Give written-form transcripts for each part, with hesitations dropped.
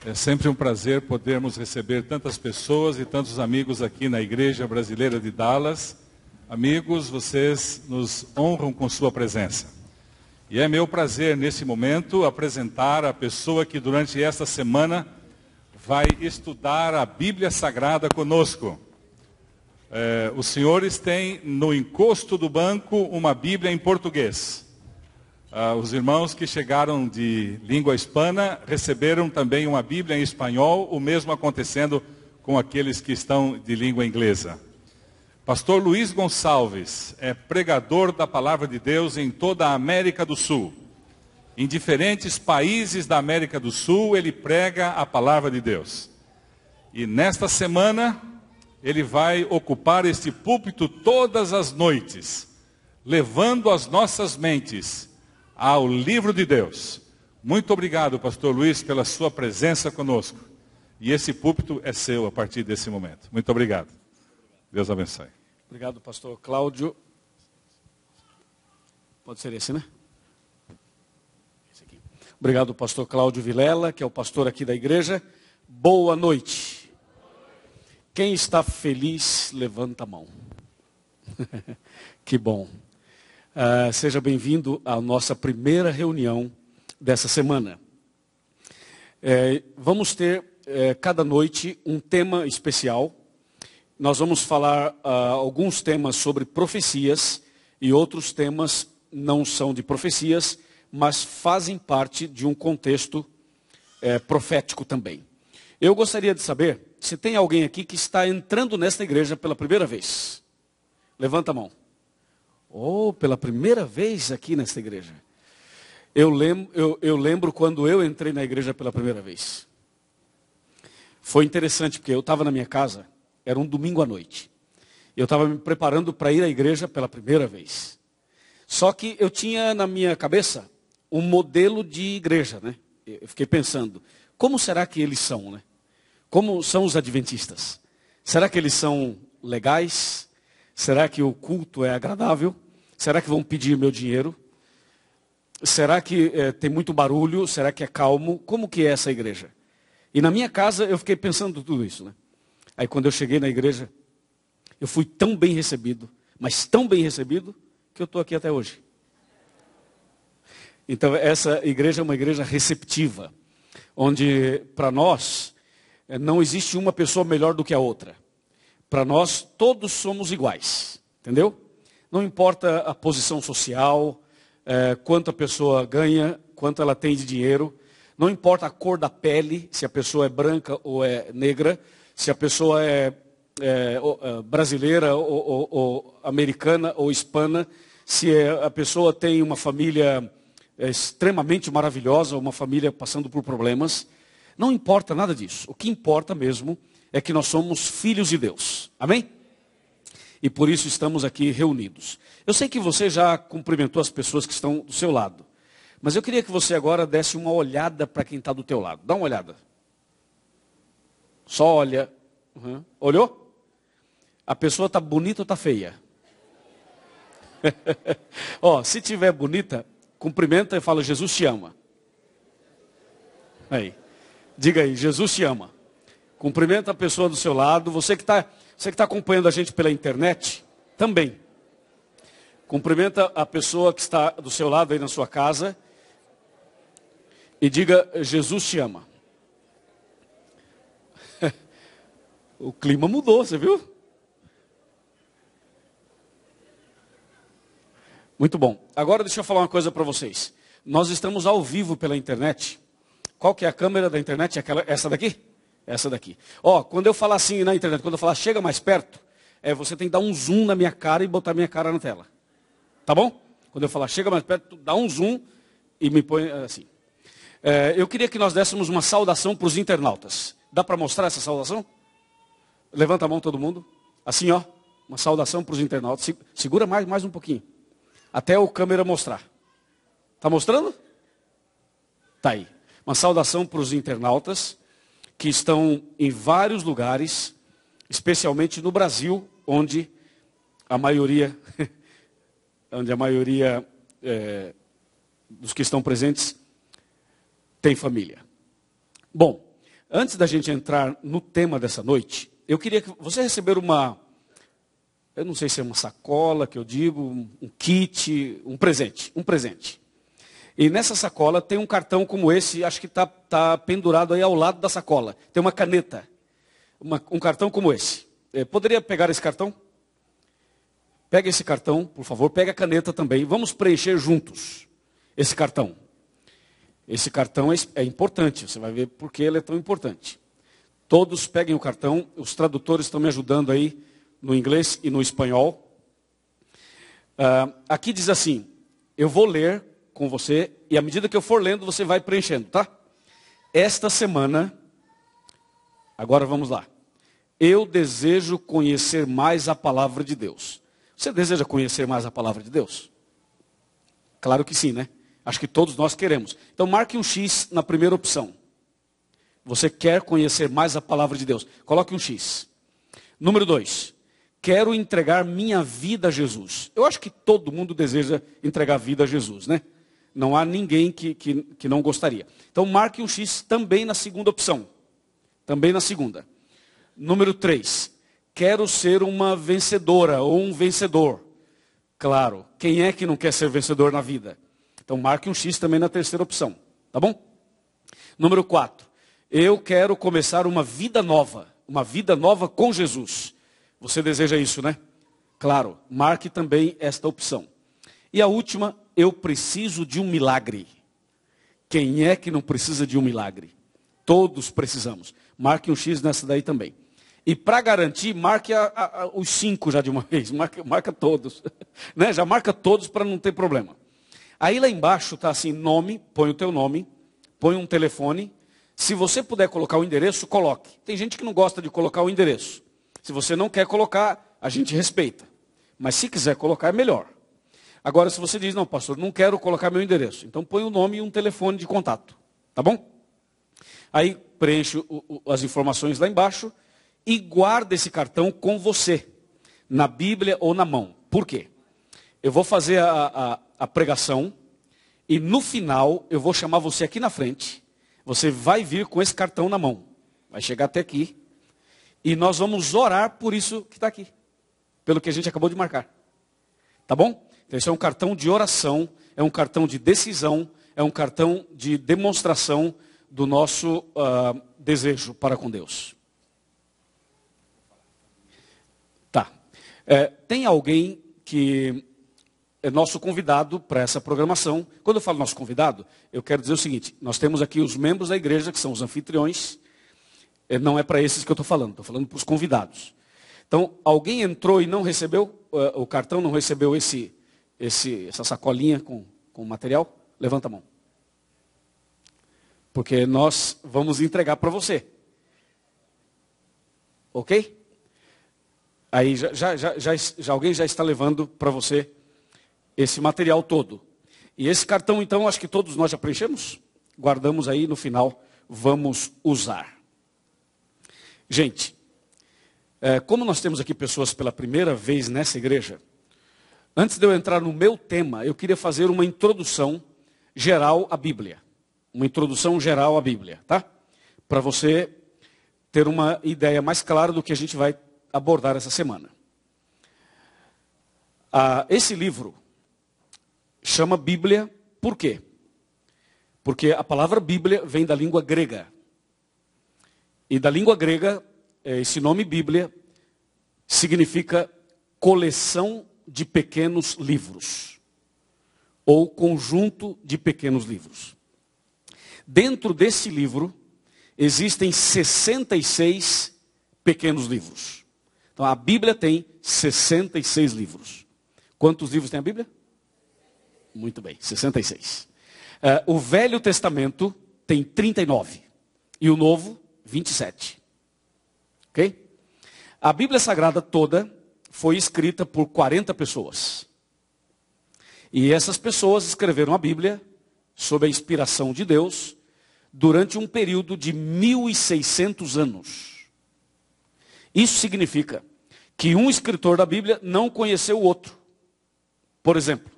É sempre um prazer podermos receber tantas pessoas e tantos amigos aqui na Igreja Brasileira de Dallas. Amigos, vocês nos honram com sua presença. E é meu prazer, nesse momento, apresentar a pessoa que durante esta semana vai estudar a Bíblia Sagrada conosco. Os senhores têm no encosto do banco uma Bíblia em português. Os irmãos que chegaram de língua hispana receberam também uma Bíblia em espanhol, o mesmo acontecendo com aqueles que estão de língua inglesa. Pastor Luiz Gonçalves é pregador da Palavra de Deus em toda a América do Sul. Em diferentes países da América do Sul, ele prega a Palavra de Deus. E nesta semana, ele vai ocupar este púlpito todas as noites, levando as nossas mentes ao livro de Deus. Muito obrigado, pastor Luiz, pela sua presença conosco. E esse púlpito é seu a partir desse momento. Muito obrigado. Deus abençoe. Obrigado, pastor Cláudio. Pode ser esse, né? Esse aqui. Obrigado, pastor Cláudio Vilela, que é o pastor aqui da igreja. Boa noite. Quem está feliz, levanta a mão. Que bom. Seja bem-vindo à nossa primeira reunião dessa semana. Vamos ter cada noite um tema especial. Nós vamos falar alguns temas sobre profecias e outros temas não são de profecias, mas fazem parte de um contexto profético também. Eu gostaria de saber se tem alguém aqui que está entrando nesta igreja pela primeira vez. Levanta a mão. Pela primeira vez aqui nesta igreja. Eu lembro quando eu entrei na igreja pela primeira vez. Foi interessante, porque eu estava na minha casa, era um domingo à noite. Eu estava me preparando para ir à igreja pela primeira vez. Só que eu tinha na minha cabeça um modelo de igreja, né? Eu fiquei pensando, como será que eles são, né? Como são os adventistas? Será que eles são legais? Será que o culto é agradável? Será que vão pedir meu dinheiro? Será que tem muito barulho? Será que é calmo? Como que é essa igreja? E na minha casa eu fiquei pensando tudo isso, né? Aí quando eu cheguei na igreja, eu fui tão bem recebido, mas tão bem recebido, que eu estou aqui até hoje. Então essa igreja é uma igreja receptiva, onde para nós não existe uma pessoa melhor do que a outra. Para nós, todos somos iguais, entendeu? Não importa a posição social, quanto a pessoa ganha, quanto ela tem de dinheiro. Não importa a cor da pele, se a pessoa é branca ou é negra, se a pessoa é brasileira ou americana ou hispana, se a pessoa tem uma família extremamente maravilhosa, uma família passando por problemas. Não importa nada disso. O que importa mesmo é que nós somos filhos de Deus. Amém? E por isso estamos aqui reunidos. Eu sei que você já cumprimentou as pessoas que estão do seu lado. Mas eu queria que você agora desse uma olhada para quem está do teu lado. Dá uma olhada. Só olha. Uhum. Olhou? A pessoa está bonita ou está feia? Se tiver bonita, cumprimenta e fala, Jesus te ama. Aí. Diga aí, Jesus te ama. Cumprimenta a pessoa do seu lado. Você que está acompanhando a gente pela internet, também. Cumprimenta a pessoa que está do seu lado aí na sua casa. E diga, Jesus te ama. O clima mudou, você viu? Muito bom. Agora deixa eu falar uma coisa para vocês. Nós estamos ao vivo pela internet. Qual que é a câmera da internet? Essa daqui? Essa daqui. Quando eu falar assim na internet, quando eu falar chega mais perto, você tem que dar um zoom na minha cara e botar minha cara na tela. Tá bom? Quando eu falar chega mais perto, dá um zoom e me põe assim. Eu queria que nós dessemos uma saudação para os internautas. Dá para mostrar essa saudação? Levanta a mão todo mundo. Assim, uma saudação para os internautas. Segura mais um pouquinho. Até o câmera mostrar. Tá mostrando? Tá aí. Uma saudação para os internautas que estão em vários lugares, especialmente no Brasil, onde a maioria dos que estão presentes tem família. Bom, Antes da gente entrar no tema dessa noite, eu queria que você recebesse eu não sei se é uma sacola que eu digo, um kit, um presente. E nessa sacola tem um cartão como esse, acho que tá pendurado aí ao lado da sacola. Tem uma caneta, um cartão como esse. Poderia pegar esse cartão? Pega esse cartão, por favor, pega a caneta também. Vamos preencher juntos esse cartão. Esse cartão é importante, você vai ver por que ele é tão importante. Todos peguem o cartão, os tradutores estão me ajudando aí no inglês e no espanhol. Aqui diz assim, eu vou ler com você e à medida que eu for lendo você vai preenchendo, tá? Esta semana, agora vamos lá. Eu desejo conhecer mais a palavra de Deus. Você deseja conhecer mais a palavra de Deus? Claro que sim, né? Acho que todos nós queremos. Então marque um X na primeira opção. Você quer conhecer mais a palavra de Deus. Coloque um X. Número 2. Quero entregar minha vida a Jesus. Eu acho que todo mundo deseja entregar a vida a Jesus, né? Não há ninguém que não gostaria. Então marque um X também na segunda opção. Também na segunda. Número 3. Quero ser uma vencedora ou um vencedor. Claro, quem é que não quer ser vencedor na vida? Então marque um X também na terceira opção, tá bom? Número 4. Eu quero começar uma vida nova com Jesus. Você deseja isso, né? Claro, marque também esta opção. E a última, eu preciso de um milagre. Quem é que não precisa de um milagre? Todos precisamos. Marque um X nessa daí também. E para garantir, marque os 5 já de uma vez. Marca todos. Né? Já marca todos para não ter problema. Aí lá embaixo está assim, nome, põe o teu nome, põe um telefone. Se você puder colocar o endereço, coloque. Tem gente que não gosta de colocar o endereço. Se você não quer colocar, a gente respeita. Mas se quiser colocar, é melhor. Agora, se você diz, não, pastor, não quero colocar meu endereço. Então põe o nome e um telefone de contato. Tá bom? Aí preenche as informações lá embaixo e guarda esse cartão com você, na Bíblia ou na mão. Por quê? Eu vou fazer a pregação e no final eu vou chamar você aqui na frente. Você vai vir com esse cartão na mão. Vai chegar até aqui. E nós vamos orar por isso que está aqui. Pelo que a gente acabou de marcar. Tá bom? Então esse é um cartão de oração, é um cartão de decisão, é um cartão de demonstração do nosso desejo para com Deus. Tá. Tem alguém que é nosso convidado para essa programação. Quando eu falo nosso convidado, eu quero dizer o seguinte, nós temos aqui os membros da igreja, que são os anfitriões. Não é para esses que eu estou falando para os convidados. Então, alguém entrou e não recebeu o cartão, não recebeu essa sacolinha com material? Levanta a mão. Porque nós vamos entregar para você. Ok? Aí alguém já está levando para você esse material todo. E esse cartão, então, acho que todos nós já preenchemos. Guardamos aí, no final, vamos usar. Gente, como nós temos aqui pessoas pela primeira vez nessa igreja, antes de eu entrar no meu tema, eu queria fazer uma introdução geral à Bíblia. Uma introdução geral à Bíblia, tá? Para você ter uma ideia mais clara do que a gente vai abordar essa semana. Esse livro chama Bíblia por quê? Porque a palavra Bíblia vem da língua grega. E da língua grega, esse nome Bíblia significa coleção de pequenos livros. Ou conjunto de pequenos livros. Dentro desse livro, existem 66 pequenos livros. Então a Bíblia tem 66 livros. Quantos livros tem a Bíblia? Muito bem, 66. O Velho Testamento tem 39. E o Novo, 27. Ok? A Bíblia Sagrada toda foi escrita por 40 pessoas. E essas pessoas escreveram a Bíblia sob a inspiração de Deus durante um período de 1.600 anos. Isso significa que um escritor da Bíblia não conheceu o outro. Por exemplo,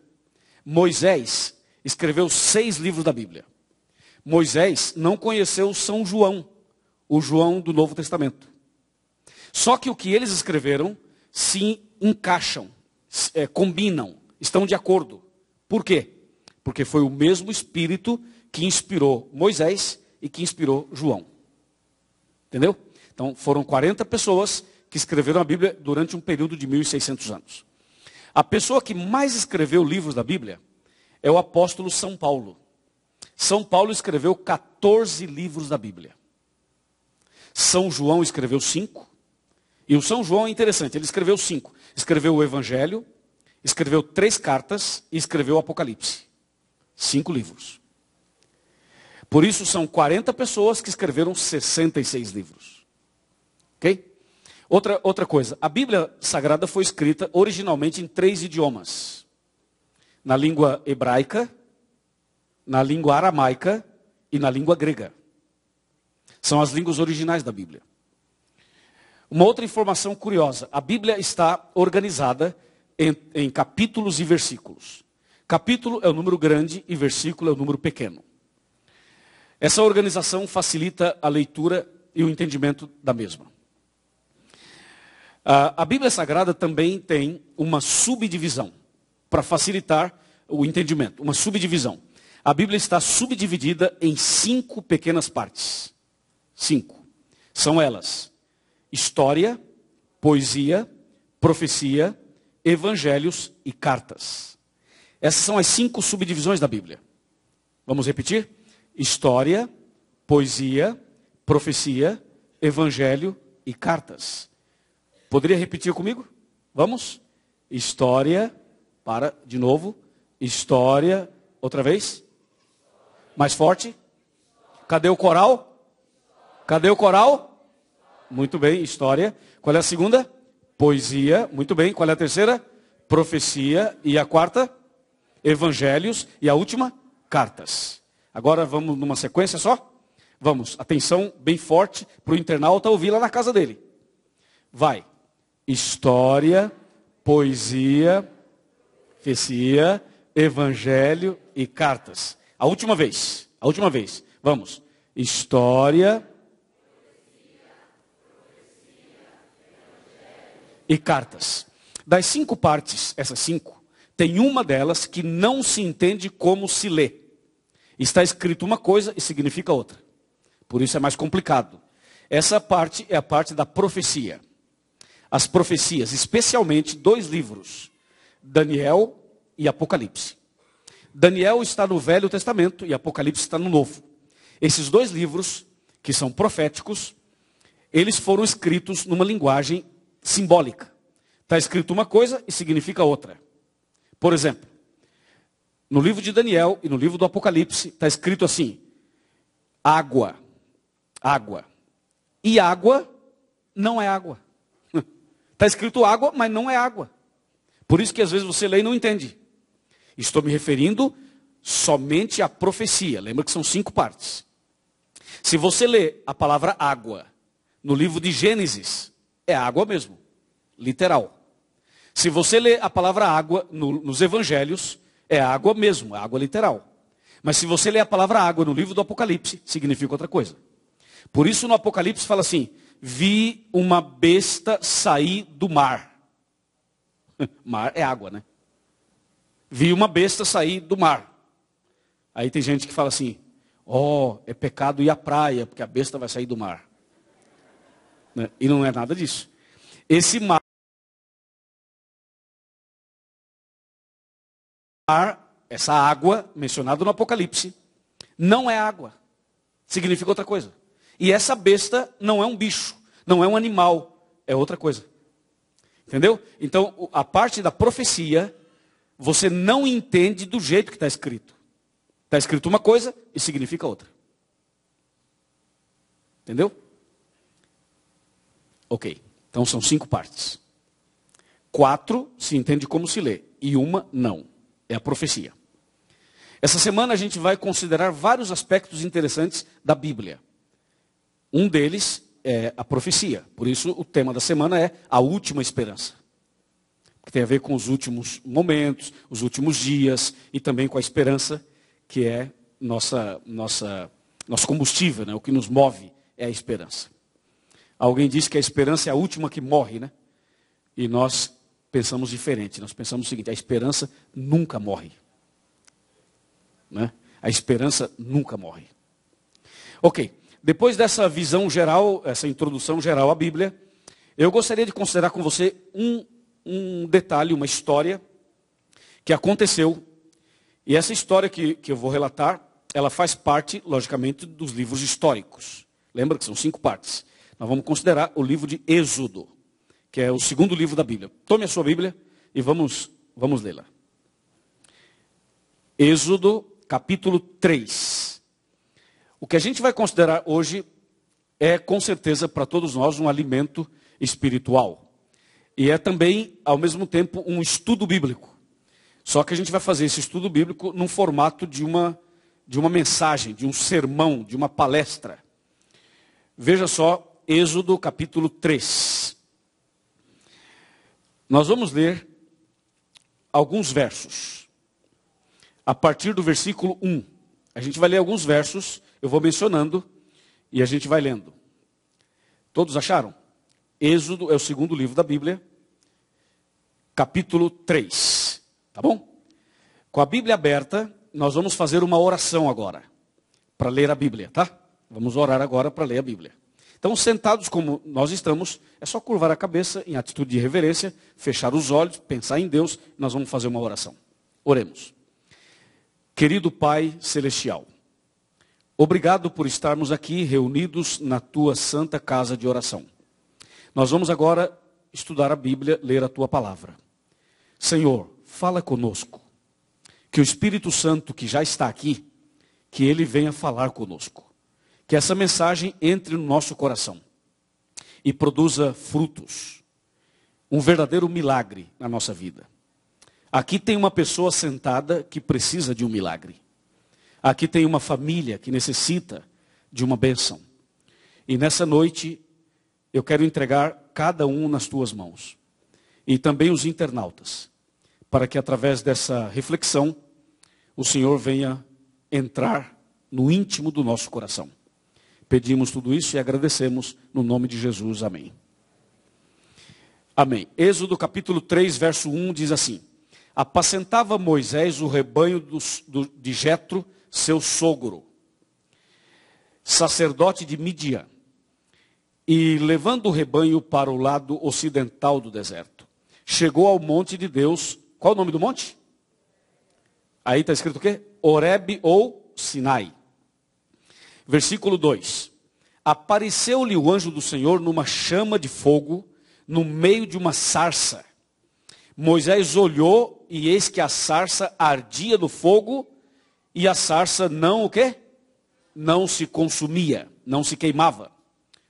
Moisés escreveu 6 livros da Bíblia. Moisés não conheceu São João, o João do Novo Testamento. Só que o que eles escreveram se encaixam, combinam, estão de acordo. Por quê? Porque foi o mesmo Espírito que inspirou Moisés e que inspirou João. Entendeu? Então foram 40 pessoas que escreveram a Bíblia durante um período de 1.600 anos. A pessoa que mais escreveu livros da Bíblia é o apóstolo São Paulo. São Paulo escreveu 14 livros da Bíblia. São João escreveu 5. E o São João é interessante, ele escreveu 5. Escreveu o Evangelho, escreveu 3 cartas e escreveu o Apocalipse. 5 livros. Por isso são 40 pessoas que escreveram 66 livros. Ok? Outra coisa, a Bíblia Sagrada foi escrita originalmente em 3 idiomas. Na língua hebraica, na língua aramaica e na língua grega. São as línguas originais da Bíblia. Uma outra informação curiosa, a Bíblia está organizada em capítulos e versículos. Capítulo é o número grande e versículo é o número pequeno. Essa organização facilita a leitura e o entendimento da mesma. A Bíblia Sagrada também tem uma subdivisão, para facilitar o entendimento, uma subdivisão. A Bíblia está subdividida em 5 pequenas partes. 5. São elas: história, poesia, profecia, evangelhos e cartas. Essas são as 5 subdivisões da Bíblia. Vamos repetir? História, poesia, profecia, evangelho e cartas. Poderia repetir comigo? Vamos? História, de novo. História, outra vez. Mais forte. Cadê o coral? Cadê o coral? Muito bem, história. Qual é a segunda? Poesia. Muito bem. Qual é a terceira? Profecia. E a quarta? Evangelhos. E a última? Cartas. Agora vamos numa sequência só? Vamos. Atenção bem forte para o internauta ouvir lá na casa dele. Vai. História, poesia, profecia, evangelho e cartas. A última vez. Vamos. História e cartas. Das 5 partes, essas 5, tem uma delas que não se entende como se lê. Está escrito uma coisa e significa outra. Por isso é mais complicado. Essa parte é a parte da profecia. As profecias, especialmente 2 livros, Daniel e Apocalipse. Daniel está no Velho Testamento e Apocalipse está no Novo. Esses 2 livros, que são proféticos, eles foram escritos numa linguagem simbólica. Está escrito uma coisa e significa outra. Por exemplo, no livro de Daniel e no livro do Apocalipse, está escrito assim: água. Água. E água não é água. Está escrito água, mas não é água. Por isso que às vezes você lê e não entende. Estou me referindo somente à profecia. Lembra que são 5 partes. Se você lê a palavra água no livro de Gênesis, é água mesmo, literal. Se você lê a palavra água nos evangelhos, é água mesmo, é água literal. Mas se você lê a palavra água no livro do Apocalipse, significa outra coisa. Por isso no Apocalipse fala assim: vi uma besta sair do mar. Mar é água, né? Vi uma besta sair do mar. Aí tem gente que fala assim: é pecado ir à praia, porque a besta vai sair do mar. E não é nada disso. Esse mar, essa água mencionada no Apocalipse, não é água. Significa outra coisa. E essa besta não é um bicho, não é um animal, é outra coisa. Entendeu? Então, a parte da profecia, você não entende do jeito que está escrito. Está escrito uma coisa e significa outra. Entendeu? Ok. Então são 5 partes. 4 se entende como se lê. E uma não. É a profecia. Essa semana a gente vai considerar vários aspectos interessantes da Bíblia. Um deles é a profecia. Por isso o tema da semana é a última esperança. Que tem a ver com os últimos momentos, os últimos dias e também com a esperança que é nosso combustível, né? O que nos move é a esperança. Alguém disse que a esperança é a última que morre, né? E nós pensamos diferente. Nós pensamos o seguinte: a esperança nunca morre. Né? A esperança nunca morre. Ok, depois dessa visão geral, essa introdução geral à Bíblia, eu gostaria de considerar com você um detalhe, uma história que aconteceu. E essa história que eu vou relatar, ela faz parte, logicamente, dos livros históricos. Lembra que são 5 partes. Nós vamos considerar o livro de Êxodo, que é o segundo livro da Bíblia. Tome a sua Bíblia e vamos lê-la. Êxodo, capítulo 3. O que a gente vai considerar hoje é, com certeza, para todos nós, um alimento espiritual. E é também, ao mesmo tempo, um estudo bíblico. Só que a gente vai fazer esse estudo bíblico num formato de uma mensagem, de um sermão, de uma palestra. Veja só, Êxodo capítulo 3. Nós vamos ler alguns versos. A partir do versículo 1. A gente vai ler alguns versos, eu vou mencionando e a gente vai lendo. Todos acharam? Êxodo é o segundo livro da Bíblia, capítulo 3. Tá bom? Com a Bíblia aberta, nós vamos fazer uma oração agora, para ler a Bíblia, tá? Vamos orar agora para ler a Bíblia. Então, sentados como nós estamos, é só curvar a cabeça em atitude de reverência, fechar os olhos, pensar em Deus, e nós vamos fazer uma oração. Oremos. Querido Pai Celestial, obrigado por estarmos aqui reunidos na Tua santa casa de oração. Nós vamos agora estudar a Bíblia, ler a Tua palavra. Senhor, fala conosco. Que o Espírito Santo que já está aqui, que ele venha falar conosco. Que essa mensagem entre no nosso coração e produza frutos. Um verdadeiro milagre na nossa vida. Aqui tem uma pessoa sentada que precisa de um milagre. Aqui tem uma família que necessita de uma bênção. E nessa noite, eu quero entregar cada um nas tuas mãos. E também os internautas. Para que através dessa reflexão, o Senhor venha entrar no íntimo do nosso coração. Pedimos tudo isso e agradecemos no nome de Jesus. Amém. Amém. Êxodo capítulo 3, verso 1 diz assim: apacentava Moisés o rebanho de Jetro, seu sogro, sacerdote de Midian, e levando o rebanho para o lado ocidental do deserto, chegou ao monte de Deus. Qual o nome do monte? Aí está escrito o quê? Horebe ou Sinai. Versículo 2. Apareceu-lhe o anjo do Senhor numa chama de fogo, no meio de uma sarça. Moisés olhou e eis que a sarça ardia no fogo e a sarça não o quê? Não se consumia, não se queimava.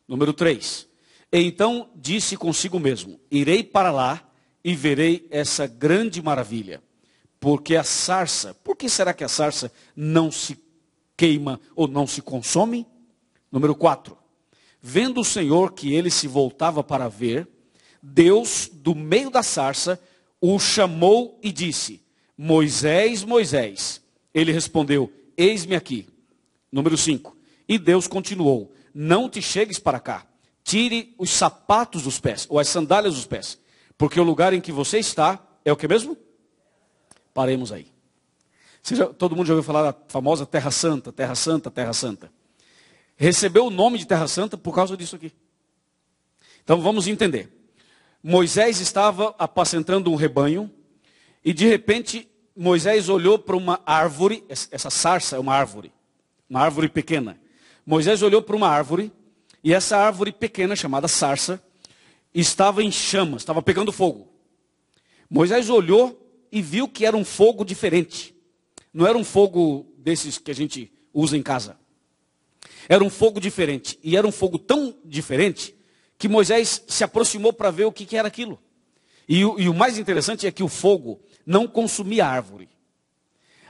Número 3. Então disse consigo mesmo: irei para lá e verei essa grande maravilha. Porque a sarça, por que será que a sarça não se queima ou não se consome? Número 4. Vendo o Senhor que ele se voltava para ver, Deus, do meio da sarça, o chamou e disse: Moisés, Moisés. Ele respondeu: eis-me aqui. Número 5. E Deus continuou: não te chegues para cá. Tire os sapatos dos pés, ou as sandálias dos pés. Porque o lugar em que você está é o que mesmo? Paremos aí. Todo mundo já ouviu falar da famosa Terra Santa, Terra Santa, Terra Santa. Recebeu o nome de Terra Santa por causa disso aqui. Então vamos entender. Moisés estava apacentando um rebanho e de repente Moisés olhou para uma árvore. Essa sarça é uma árvore pequena. Moisés olhou para uma árvore e essa árvore pequena chamada sarça estava em chamas, estava pegando fogo. Moisés olhou e viu que era um fogo diferente. Não era um fogo desses que a gente usa em casa. Era um fogo diferente. E era um fogo tão diferente que Moisés se aproximou para ver o que era aquilo. E o mais interessante é que o fogo não consumia a árvore.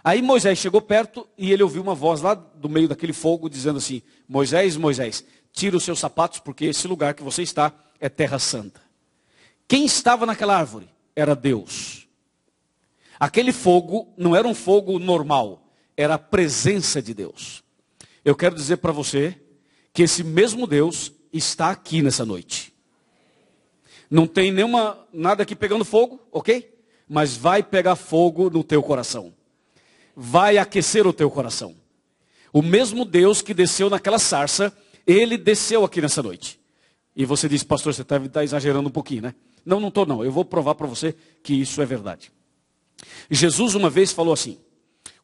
Aí Moisés chegou perto e ele ouviu uma voz lá do meio daquele fogo dizendo assim: Moisés, Moisés, tira os seus sapatos porque esse lugar que você está é Terra Santa. Quem estava naquela árvore? Era Deus. Aquele fogo não era um fogo normal, era a presença de Deus. Eu quero dizer para você que esse mesmo Deus está aqui nessa noite. Não tem nada aqui pegando fogo, ok? Mas vai pegar fogo no teu coração. Vai aquecer o teu coração. O mesmo Deus que desceu naquela sarça, ele desceu aqui nessa noite. E você diz, pastor, você está exagerando um pouquinho, né? Não estou não. Eu vou provar para você que isso é verdade. Jesus uma vez falou assim: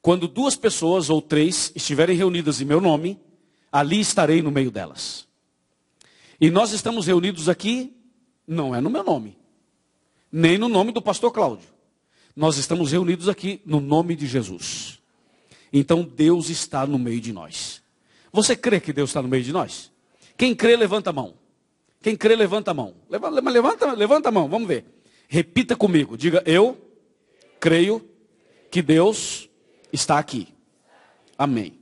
quando 2 pessoas ou 3 estiverem reunidas em meu nome, ali estarei no meio delas. E nós estamos reunidos aqui, não é no meu nome, nem no nome do pastor Cláudio. Nós estamos reunidos aqui no nome de Jesus. Então Deus está no meio de nós. Você crê que Deus está no meio de nós? Quem crê, levanta a mão. Quem crê, levanta a mão. Levanta a mão, vamos ver. Repita comigo, diga: eu creio que Deus está aqui. Amém.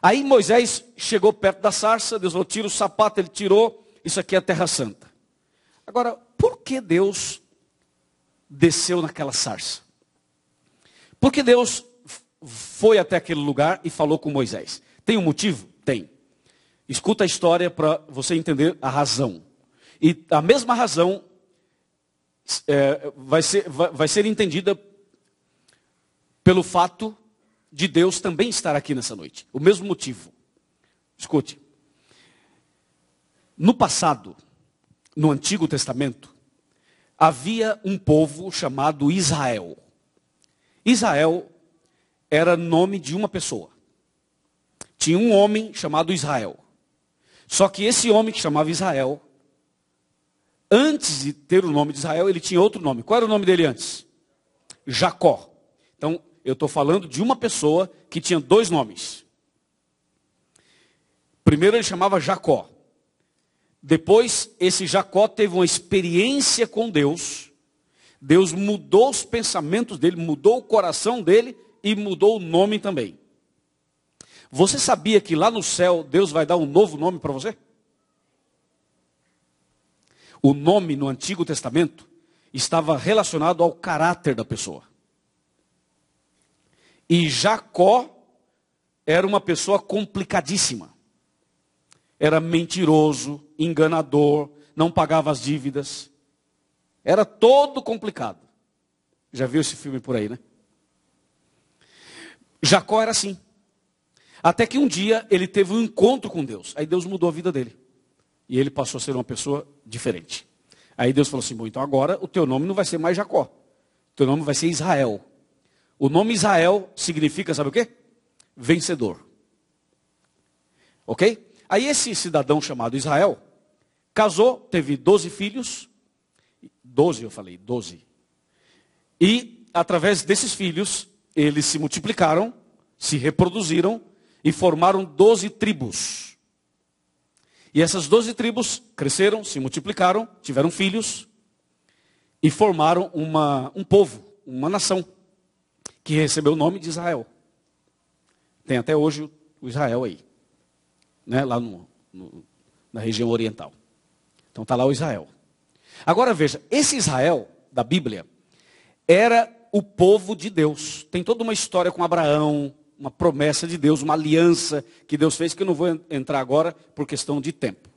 Aí Moisés chegou perto da sarça, Deus falou: tira o sapato, ele tirou. Isso aqui é a Terra Santa. Agora, por que Deus desceu naquela sarça? Por que Deus foi até aquele lugar e falou com Moisés? Tem um motivo? Tem. Escuta a história para você entender a razão. E a mesma razão vai ser entendida pelo fato de Deus também estar aqui nessa noite. O mesmo motivo. Escute. No passado, no Antigo Testamento, havia um povo chamado Israel. Israel era nome de uma pessoa. Tinha um homem chamado Israel. Só que esse homem que chamava Israel, antes de ter o nome de Israel, ele tinha outro nome. Qual era o nome dele antes? Jacó. Então, eu estou falando de uma pessoa que tinha 2 nomes. Primeiro ele chamava Jacó. Depois, esse Jacó teve uma experiência com Deus. Deus mudou os pensamentos dele, mudou o coração dele e mudou o nome também. Você sabia que lá no céu Deus vai dar um novo nome para você? O nome no Antigo Testamento estava relacionado ao caráter da pessoa. E Jacó era uma pessoa complicadíssima. Era mentiroso, enganador, não pagava as dívidas. Era todo complicado. Já viu esse filme por aí, né? Jacó era assim. Até que um dia ele teve um encontro com Deus. Aí Deus mudou a vida dele. E ele passou a ser uma pessoa diferente. Aí Deus falou assim: bom, então agora o teu nome não vai ser mais Jacó. O teu nome vai ser Israel. O nome Israel significa, sabe o quê? Vencedor. Ok? Aí esse cidadão chamado Israel casou, teve 12 filhos. 12, eu falei, 12. E através desses filhos, eles se multiplicaram, se reproduziram e formaram 12 tribos. E essas 12 tribos cresceram, se multiplicaram, tiveram filhos e formaram um povo, uma nação, que recebeu o nome de Israel. Tem até hoje o Israel aí, né? Lá na região oriental. Então está lá o Israel. Agora veja, esse Israel da Bíblia era o povo de Deus. Tem toda uma história com Abraão, uma promessa de Deus, uma aliança que Deus fez, que eu não vou entrar agora por questão de tempo.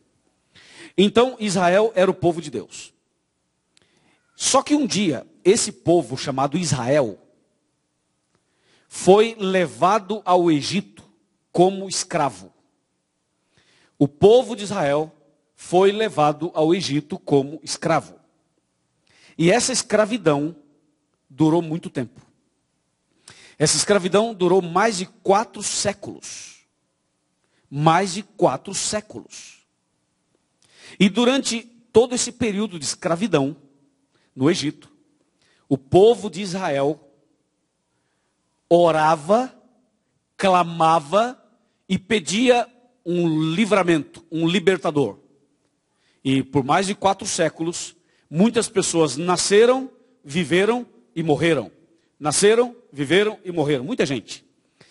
Então Israel era o povo de Deus. Só que um dia, esse povo chamado Israel foi levado ao Egito como escravo. O povo de Israel foi levado ao Egito como escravo. E essa escravidão durou muito tempo. Essa escravidão durou mais de 4 séculos. Mais de 4 séculos. E durante todo esse período de escravidão no Egito, o povo de Israel orava, clamava e pedia um livramento, um libertador. E por mais de 4 séculos, muitas pessoas nasceram, viveram e morreram. Nasceram, viveram e morreram. Muita gente.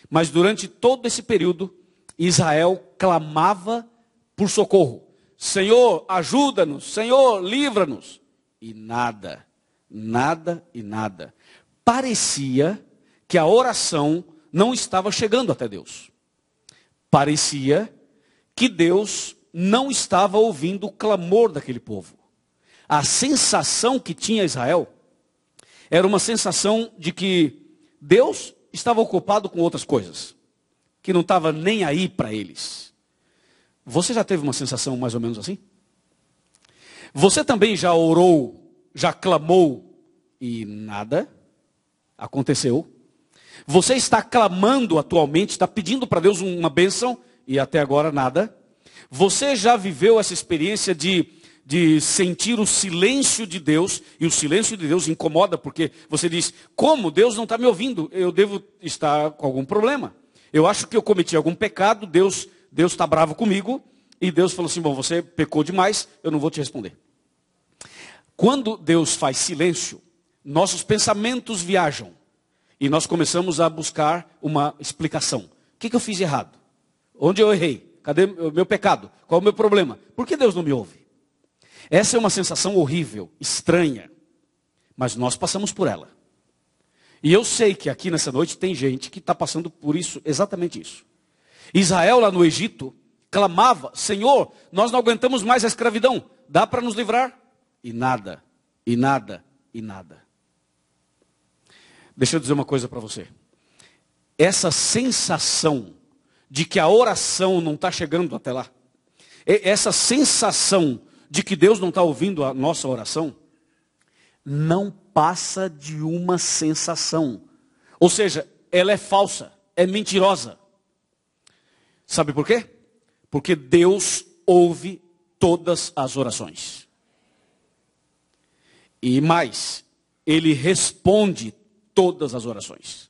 Mas durante todo esse período, Israel clamava por socorro. Senhor, ajuda-nos. Senhor, livra-nos. E nada, nada e nada. Parecia que a oração não estava chegando até Deus. Parecia que Deus não estava ouvindo o clamor daquele povo. A sensação que tinha Israel era uma sensação de que Deus estava ocupado com outras coisas, que não estava nem aí para eles. Você já teve uma sensação mais ou menos assim? Você também já orou, já clamou e nada aconteceu? Você está clamando atualmente, está pedindo para Deus uma bênção e até agora nada? Você já viveu essa experiência de sentir o silêncio de Deus, e o silêncio de Deus incomoda, porque você diz, como Deus não está me ouvindo? Eu devo estar com algum problema. Eu acho que eu cometi algum pecado, Deus está bravo comigo, e Deus falou assim, bom, você pecou demais, eu não vou te responder. Quando Deus faz silêncio, nossos pensamentos viajam, e nós começamos a buscar uma explicação. O que eu fiz de errado? Onde eu errei? Cadê o meu pecado? Qual é o meu problema? Por que Deus não me ouve? Essa é uma sensação horrível, estranha, mas nós passamos por ela. E eu sei que aqui nessa noite tem gente que está passando por isso, exatamente isso. Israel lá no Egito clamava, Senhor, nós não aguentamos mais a escravidão, dá para nos livrar? E nada, e nada, e nada. Deixa eu dizer uma coisa para você. Essa sensação de que a oração não está chegando até lá, essa sensação de que Deus não está ouvindo a nossa oração, não passa de uma sensação. Ou seja, ela é falsa, é mentirosa. Sabe por quê? Porque Deus ouve todas as orações. E mais, Ele responde todas as orações.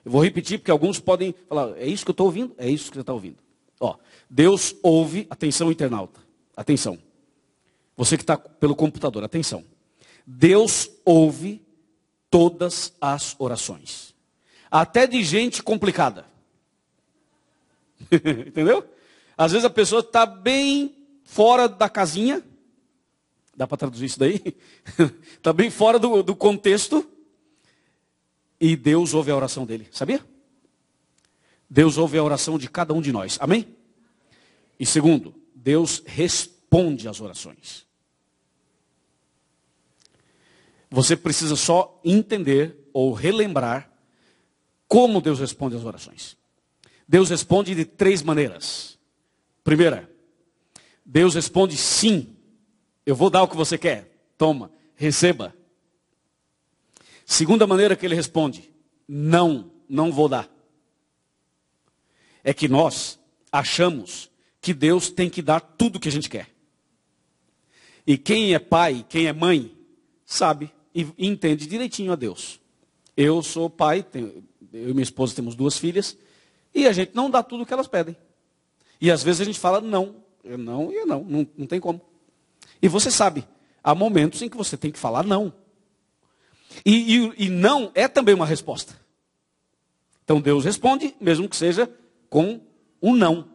Eu vou repetir porque alguns podem falar, é isso que eu estou ouvindo? É isso que você está ouvindo. Ó, Deus ouve, atenção internauta, atenção. Você que está pelo computador, atenção. Deus ouve todas as orações. Até de gente complicada. Entendeu? Às vezes a pessoa está bem fora da casinha. Dá para traduzir isso daí? Está bem fora do contexto. E Deus ouve a oração dele. Sabia? Deus ouve a oração de cada um de nós. Amém? E segundo, Deus responde às orações. Você precisa só entender ou relembrar como Deus responde às orações. Deus responde de 3 maneiras. Primeira, Deus responde sim. Eu vou dar o que você quer. Toma, receba. Segunda maneira que ele responde, não vou dar. É que nós achamos que Deus tem que dar tudo o que a gente quer. E quem é pai, quem é mãe, sabe e entende direitinho a Deus. Eu sou pai, eu e minha esposa temos 2 filhas, e a gente não dá tudo o que elas pedem. E às vezes a gente fala não tem como. E você sabe, há momentos em que você tem que falar não. E não é também uma resposta. Então Deus responde, mesmo que seja com um não.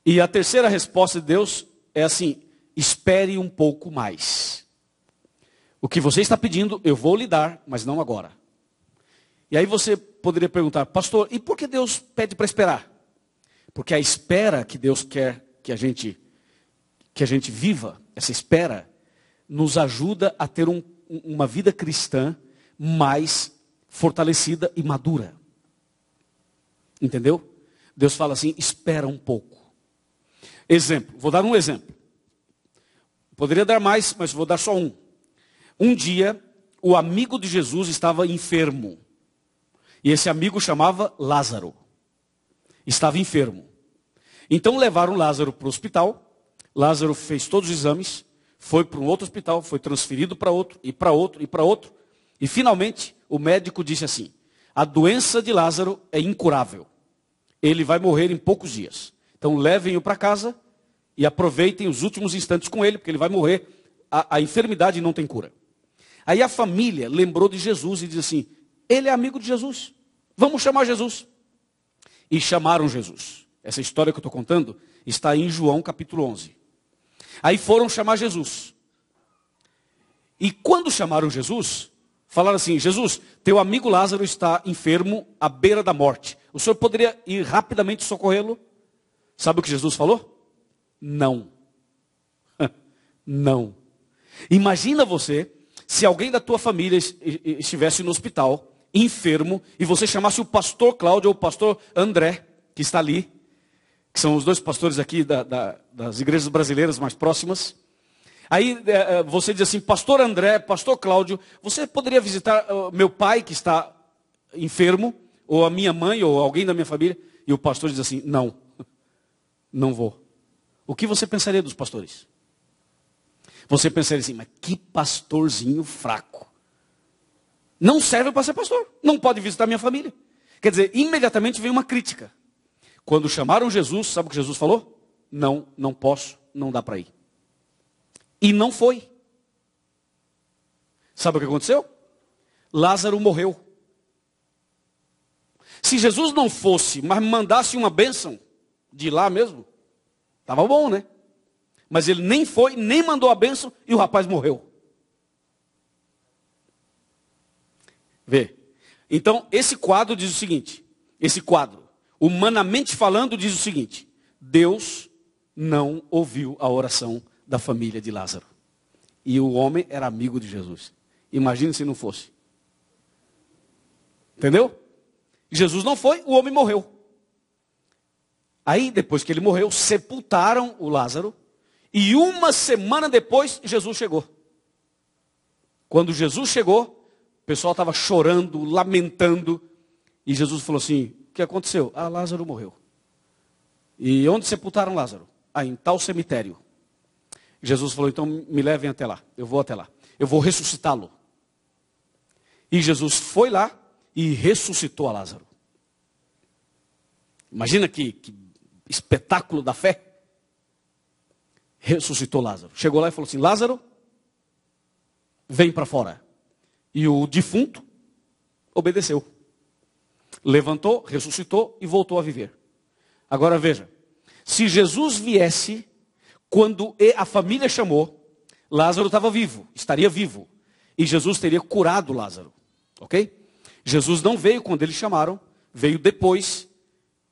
E a terceira resposta de Deus é assim, espere um pouco mais. O que você está pedindo, eu vou lhe dar, mas não agora. E aí você poderia perguntar, pastor, e por que Deus pede para esperar? Porque a espera que Deus quer que a gente viva, essa espera, nos ajuda a ter uma vida cristã mais fortalecida e madura. Entendeu? Deus fala assim, espera um pouco. Exemplo, vou dar um exemplo. Poderia dar mais, mas vou dar só um. Um dia, o amigo de Jesus estava enfermo. E esse amigo chamava Lázaro. Estava enfermo. Então levaram Lázaro para o hospital. Lázaro fez todos os exames. Foi para um outro hospital. Foi transferido para outro, e para outro, e para outro. E finalmente, o médico disse assim, a doença de Lázaro é incurável. Ele vai morrer em poucos dias. Então levem-o para casa e aproveitem os últimos instantes com ele, porque ele vai morrer. A enfermidade não tem cura. Aí a família lembrou de Jesus e disse assim, ele é amigo de Jesus, vamos chamar Jesus. E chamaram Jesus. Essa história que eu estou contando está em João capítulo 11. Aí foram chamar Jesus. E quando chamaram Jesus, falaram assim, Jesus, teu amigo Lázaro está enfermo à beira da morte. O senhor poderia ir rapidamente socorrê-lo? Sabe o que Jesus falou? Não. Não. Imagina você, se alguém da tua família estivesse no hospital, enfermo, e você chamasse o pastor Cláudio ou o pastor André, que está ali, que são os dois pastores aqui das igrejas brasileiras mais próximas. Aí você diz assim, pastor André, pastor Cláudio, você poderia visitar meu pai que está enfermo, ou a minha mãe, ou alguém da minha família? E o pastor diz assim, não, não vou. O que você pensaria dos pastores? Você pensaria assim, mas que pastorzinho fraco. Não serve para ser pastor, não pode visitar minha família. Quer dizer, imediatamente veio uma crítica. Quando chamaram Jesus, sabe o que Jesus falou? Não, não posso, não dá para ir. E não foi. Sabe o que aconteceu? Lázaro morreu. Se Jesus não fosse, mas mandasse uma bênção de lá mesmo, estava bom, né? Mas ele nem foi, nem mandou a bênção e o rapaz morreu. Vê. Então, esse quadro diz o seguinte, esse quadro, humanamente falando, diz o seguinte, Deus não ouviu a oração da família de Lázaro. E o homem era amigo de Jesus. Imagine se não fosse. Entendeu? Jesus não foi, o homem morreu. Aí, depois que ele morreu, sepultaram o Lázaro. E uma semana depois, Jesus chegou. Quando Jesus chegou, o pessoal estava chorando, lamentando. E Jesus falou assim, o que aconteceu? Ah, Lázaro morreu. E onde sepultaram Lázaro? Ah, em tal cemitério. Jesus falou, então me levem até lá. Eu vou até lá. Eu vou ressuscitá-lo. E Jesus foi lá e ressuscitou a Lázaro. Imagina que espetáculo da fé. Ressuscitou Lázaro. Chegou lá e falou assim, Lázaro, vem para fora. E o defunto obedeceu. Levantou, ressuscitou e voltou a viver. Agora veja, se Jesus viesse quando a família chamou, Lázaro estava vivo, estaria vivo. E Jesus teria curado Lázaro. Ok? Jesus não veio quando eles chamaram, veio depois.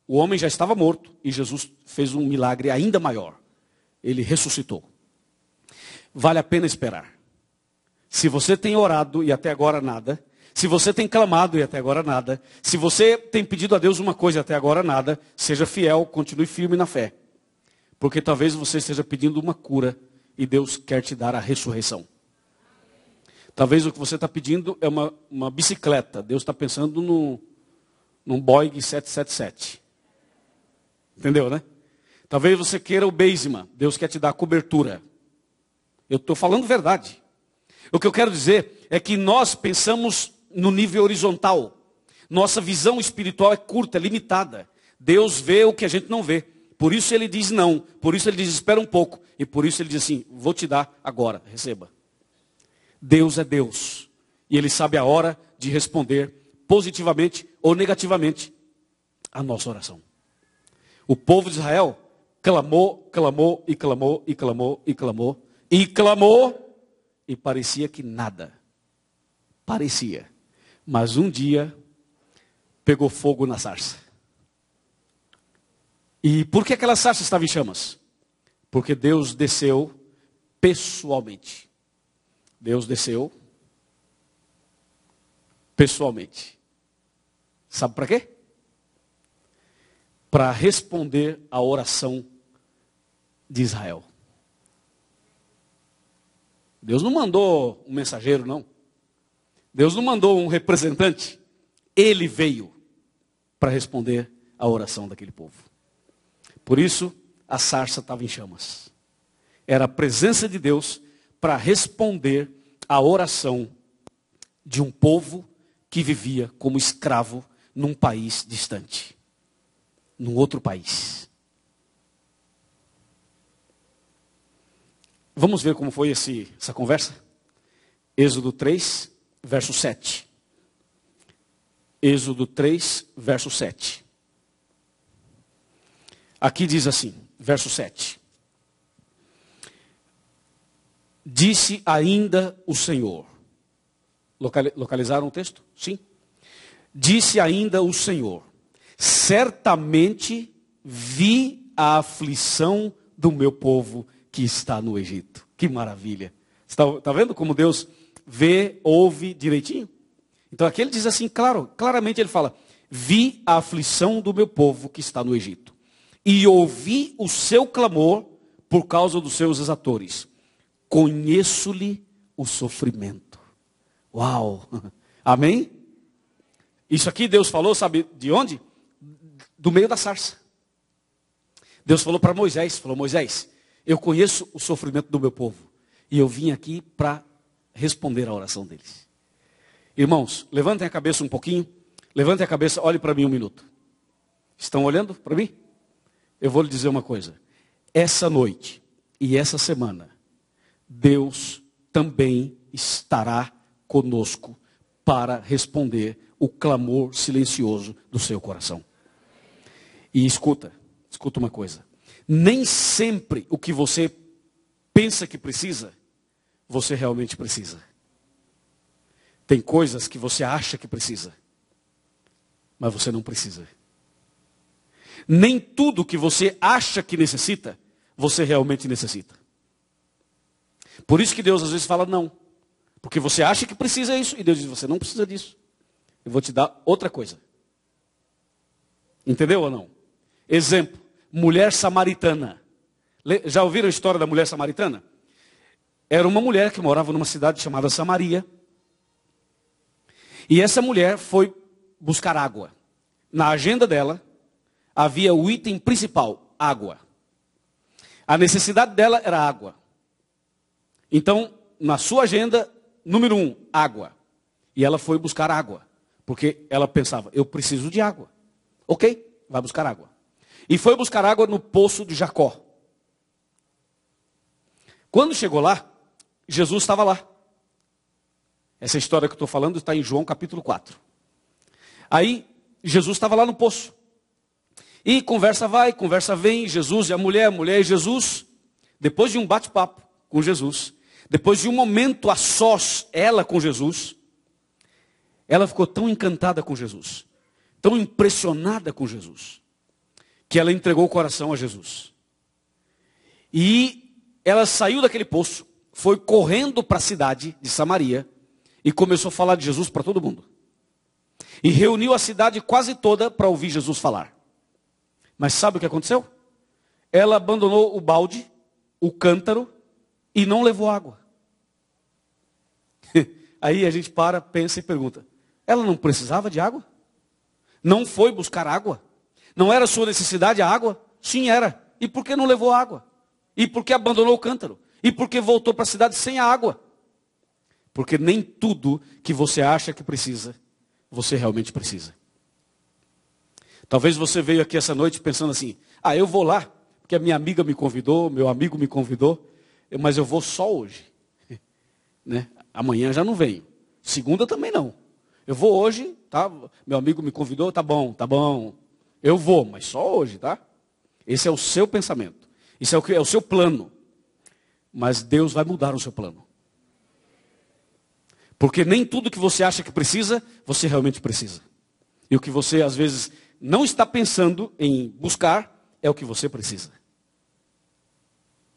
O homem já estava morto e Jesus fez um milagre ainda maior. Ele ressuscitou. Vale a pena esperar. Se você tem orado e até agora nada, se você tem clamado e até agora nada, se você tem pedido a Deus uma coisa e até agora nada, seja fiel, continue firme na fé. Porque talvez você esteja pedindo uma cura e Deus quer te dar a ressurreição. Talvez o que você está pedindo é uma bicicleta. Deus está pensando num Boeing 777. Entendeu, né? Talvez você queira o basement. Deus quer te dar a cobertura. Eu estou falando verdade. O que eu quero dizer é que nós pensamos no nível horizontal. Nossa visão espiritual é curta, é limitada. Deus vê o que a gente não vê. Por isso ele diz não. Por isso ele diz espera um pouco. E por isso ele diz assim, vou te dar agora, receba. Deus é Deus. E ele sabe a hora de responder positivamente ou negativamente a nossa oração. O povo de Israel clamou, clamou e clamou e clamou e clamou e clamou e parecia que nada. Parecia. Mas um dia pegou fogo na sarça. E por que aquela sarça estava em chamas? Porque Deus desceu pessoalmente. Deus desceu pessoalmente. Sabe para quê? Para responder à oração de Israel. Deus não mandou um mensageiro, não. Deus não mandou um representante. Ele veio para responder à oração daquele povo. Por isso, a sarça estava em chamas. Era a presença de Deus para responder à oração de um povo que vivia como escravo num país distante. Num outro país. Vamos ver como foi essa conversa? Êxodo 3, verso 7. Êxodo 3, verso 7. Aqui diz assim, verso 7. Disse ainda o Senhor. Localizaram o texto? Sim. Disse ainda o Senhor. Certamente vi a aflição do meu povo que está no Egito. Que maravilha. Está vendo como Deus vê, ouve direitinho? Então aqui ele diz assim, claramente ele fala, vi a aflição do meu povo que está no Egito, e ouvi o seu clamor por causa dos seus exatores. Conheço-lhe o sofrimento. Uau! Amém? Isso aqui Deus falou, sabe de onde? Do meio da sarça. Deus falou para Moisés, Moisés, eu conheço o sofrimento do meu povo, e eu vim aqui para responder a oração deles. Irmãos, levantem a cabeça um pouquinho. Levantem a cabeça, olhe para mim um minuto. Estão olhando para mim? Eu vou lhe dizer uma coisa. Essa noite e essa semana, Deus também estará conosco para responder o clamor silencioso do seu coração. E escuta uma coisa. Nem sempre o que você pensa que precisa, você realmente precisa. Tem coisas que você acha que precisa, mas você não precisa. Nem tudo que você acha que necessita, você realmente necessita. Por isso que Deus às vezes fala não. Porque você acha que precisa isso, e Deus diz, você não precisa disso. Eu vou te dar outra coisa. Entendeu ou não? Exemplo, mulher samaritana. Já ouviram a história da mulher samaritana? Era uma mulher que morava numa cidade chamada Samaria. E essa mulher foi buscar água. Na agenda dela, havia o item principal, água. A necessidade dela era água. Então, na sua agenda, número 1, água. E ela foi buscar água. Porque ela pensava, eu preciso de água. Ok, vai buscar água. E foi buscar água no poço de Jacó. Quando chegou lá, Jesus estava lá. Essa história que eu estou falando está em João capítulo 4. Aí, Jesus estava lá no poço. E conversa vai, conversa vem, Jesus e a mulher e Jesus. Depois de um bate-papo com Jesus, depois de um momento a sós, ela com Jesus, ela ficou tão encantada com Jesus, tão impressionada com Jesus, que ela entregou o coração a Jesus. E ela saiu daquele poço, foi correndo para a cidade de Samaria, e começou a falar de Jesus para todo mundo. E reuniu a cidade quase toda para ouvir Jesus falar. Mas sabe o que aconteceu? Ela abandonou o balde, o cântaro, e não levou água. Aí a gente para, pensa e pergunta, ela não precisava de água? Não foi buscar água? Não era sua necessidade a água? Sim, era. E por que não levou água? E por que abandonou o cântaro? E por que voltou para a cidade sem a água? Porque nem tudo que você acha que precisa, você realmente precisa. Talvez você veio aqui essa noite pensando assim, eu vou lá, porque a minha amiga me convidou, meu amigo me convidou, mas eu vou só hoje. Né? Amanhã já não venho. Segunda também não. Eu vou hoje, tá? Meu amigo me convidou, tá bom. Eu vou, mas só hoje, tá? Esse é o seu pensamento. Isso é o seu plano. Mas Deus vai mudar o seu plano. Porque nem tudo que você acha que precisa, você realmente precisa. E o que você às vezes não está pensando em buscar, é o que você precisa.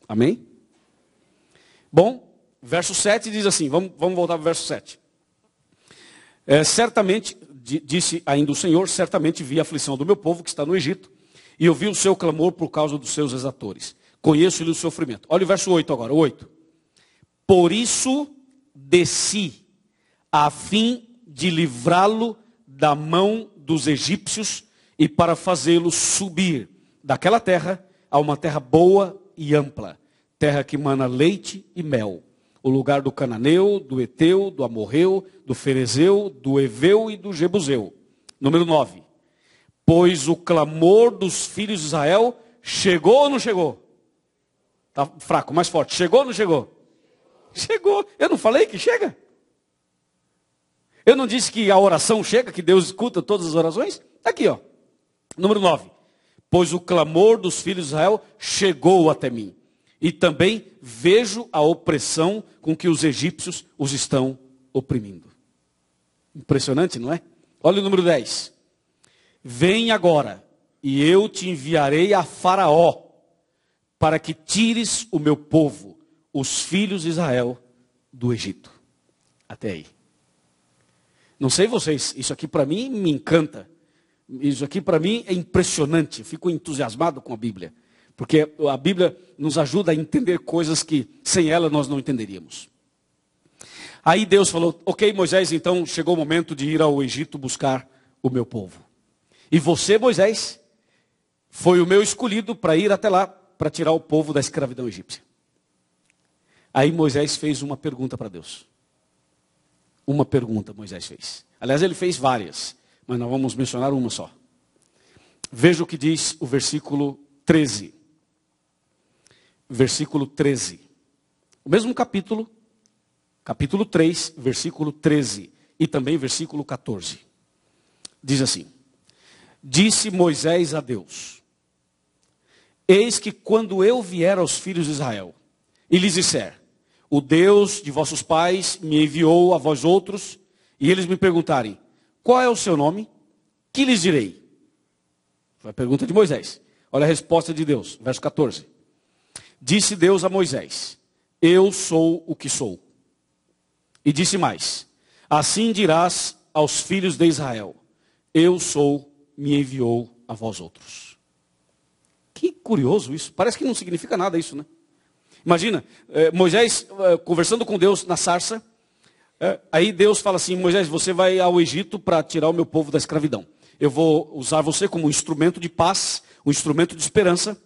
Amém? Bom, verso 7 diz assim, vamos voltar para o verso 7. Certamente, disse ainda o Senhor, certamente vi a aflição do meu povo que está no Egito, e ouvi o seu clamor por causa dos seus exatores. Conheço-lhe o sofrimento. Olha o verso 8 agora, 8. Por isso desci, a fim de livrá-lo da mão dos egípcios e para fazê-lo subir daquela terra a uma terra boa e ampla, terra que mana leite e mel, o lugar do cananeu, do eteu, do amorreu, do ferezeu, do eveu e do jebuseu. Número 9. Pois o clamor dos filhos de Israel chegou ou não chegou? Está fraco, mais forte. Chegou ou não chegou? Chegou. Eu não falei que chega? Eu não disse que a oração chega, que Deus escuta todas as orações? Está aqui, ó. Número 9. Pois o clamor dos filhos de Israel chegou até mim. E também vejo a opressão com que os egípcios os estão oprimindo. Impressionante, não é? Olha o número 10. Vem agora, e eu te enviarei a Faraó, para que tires o meu povo, os filhos de Israel, do Egito. Até aí. Não sei vocês, isso aqui para mim me encanta. Isso aqui para mim é impressionante. Fico entusiasmado com a Bíblia. Porque a Bíblia nos ajuda a entender coisas que sem ela nós não entenderíamos. Aí Deus falou, ok, Moisés, então chegou o momento de ir ao Egito buscar o meu povo. E você, Moisés, foi o meu escolhido para ir até lá, para tirar o povo da escravidão egípcia. Aí Moisés fez uma pergunta para Deus. Uma pergunta Moisés fez. Aliás, ele fez várias, mas nós vamos mencionar uma só. Veja o que diz o versículo 13. Versículo 13. O mesmo capítulo, capítulo 3, versículo 13. E também versículo 14. Diz assim. Disse Moisés a Deus: eis que quando eu vier aos filhos de Israel, e lhes disser, o Deus de vossos pais me enviou a vós outros, e eles me perguntarem, qual é o seu nome? Que lhes direi? Foi a pergunta de Moisés. Olha a resposta de Deus, verso 14. Disse Deus a Moisés, eu sou o que sou. E disse mais, assim dirás aos filhos de Israel, eu sou, me enviou a vós outros. Que curioso isso, parece que não significa nada isso, né? Imagina, Moisés conversando com Deus na sarça, aí Deus fala assim, Moisés, você vai ao Egito para tirar o meu povo da escravidão. Eu vou usar você como um instrumento de paz, um instrumento de esperança,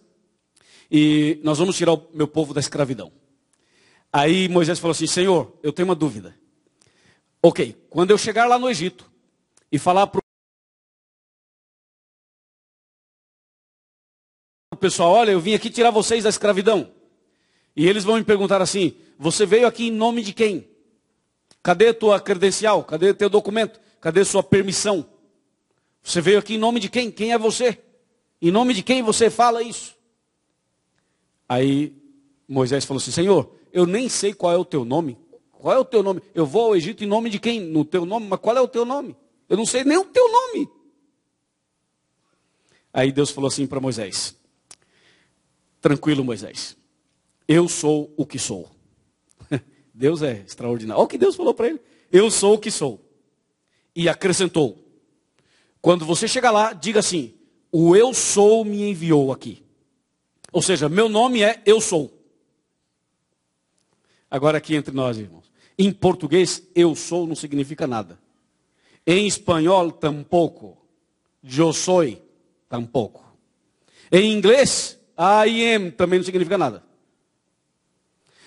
e nós vamos tirar o meu povo da escravidão. Aí Moisés falou assim, Senhor, eu tenho uma dúvida. Ok, quando eu chegar lá no Egito e falar para o pessoal, olha, eu vim aqui tirar vocês da escravidão. E eles vão me perguntar assim, você veio aqui em nome de quem? Cadê a tua credencial? Cadê teu documento? Cadê sua permissão? Você veio aqui em nome de quem? Quem é você? Em nome de quem você fala isso? Aí Moisés falou assim, Senhor, eu nem sei qual é o teu nome. Qual é o teu nome? Eu vou ao Egito em nome de quem? No teu nome, mas qual é o teu nome? Eu não sei nem o teu nome. Aí Deus falou assim para Moisés, tranquilo, Moisés, eu sou o que sou. Deus é extraordinário. Olha o que Deus falou para ele. Eu sou o que sou. E acrescentou, quando você chegar lá, diga assim, o eu sou me enviou aqui. Ou seja, meu nome é eu sou. Agora aqui entre nós, irmãos. Em português, eu sou não significa nada. Em espanhol, tampouco. Eu soy, tampouco. Em inglês, I am também não significa nada.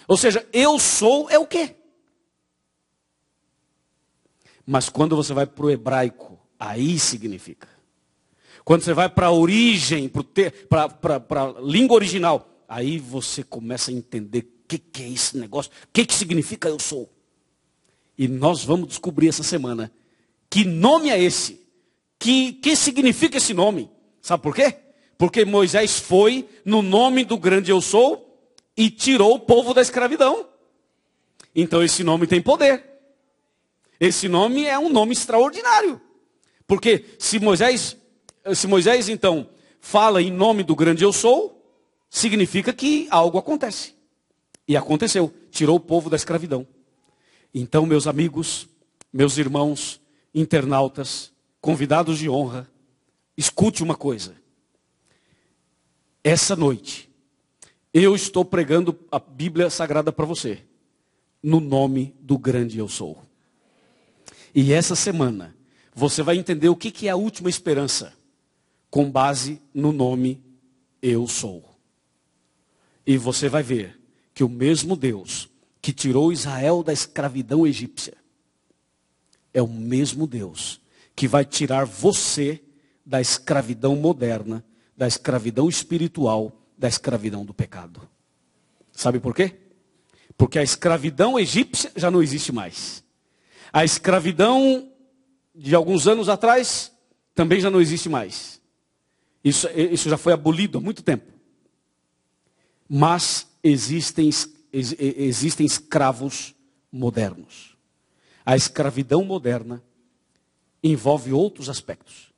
Ou seja, eu sou é o quê? Mas quando você vai para o hebraico, aí significa. Quando você vai para a origem, para a língua original, aí você começa a entender o que é esse negócio, o que significa eu sou. E nós vamos descobrir essa semana que nome é esse, que significa esse nome. Sabe por quê? Porque Moisés foi no nome do grande eu sou e tirou o povo da escravidão. Então esse nome tem poder. Esse nome é um nome extraordinário. Porque se Moisés então fala em nome do grande eu sou, significa que algo acontece. E aconteceu, tirou o povo da escravidão. Então, meus amigos, meus irmãos, internautas, convidados de honra, escute uma coisa. Essa noite, eu estou pregando a Bíblia Sagrada para você, no nome do grande eu sou. E essa semana, você vai entender o que é a última esperança, com base no nome eu sou. E você vai ver que o mesmo Deus que tirou Israel da escravidão egípcia, é o mesmo Deus que vai tirar você da escravidão moderna, da escravidão espiritual, da escravidão do pecado. Sabe por quê? Porque a escravidão egípcia já não existe mais. A escravidão de alguns anos atrás também já não existe mais. Isso já foi abolido há muito tempo. Mas existem escravos modernos. A escravidão moderna envolve outros aspectos.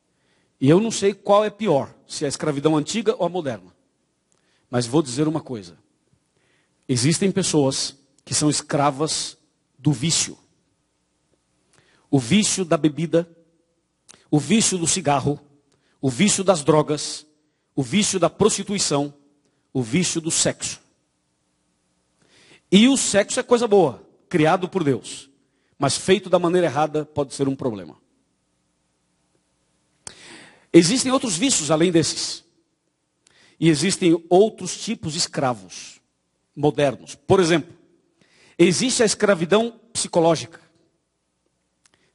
E eu não sei qual é pior, se é a escravidão antiga ou a moderna. Mas vou dizer uma coisa. Existem pessoas que são escravas do vício. O vício da bebida, o vício do cigarro, o vício das drogas, o vício da prostituição, o vício do sexo. E o sexo é coisa boa, criado por Deus. Mas feito da maneira errada pode ser um problema. Existem outros vícios além desses. E existem outros tipos de escravos modernos. Por exemplo, existe a escravidão psicológica.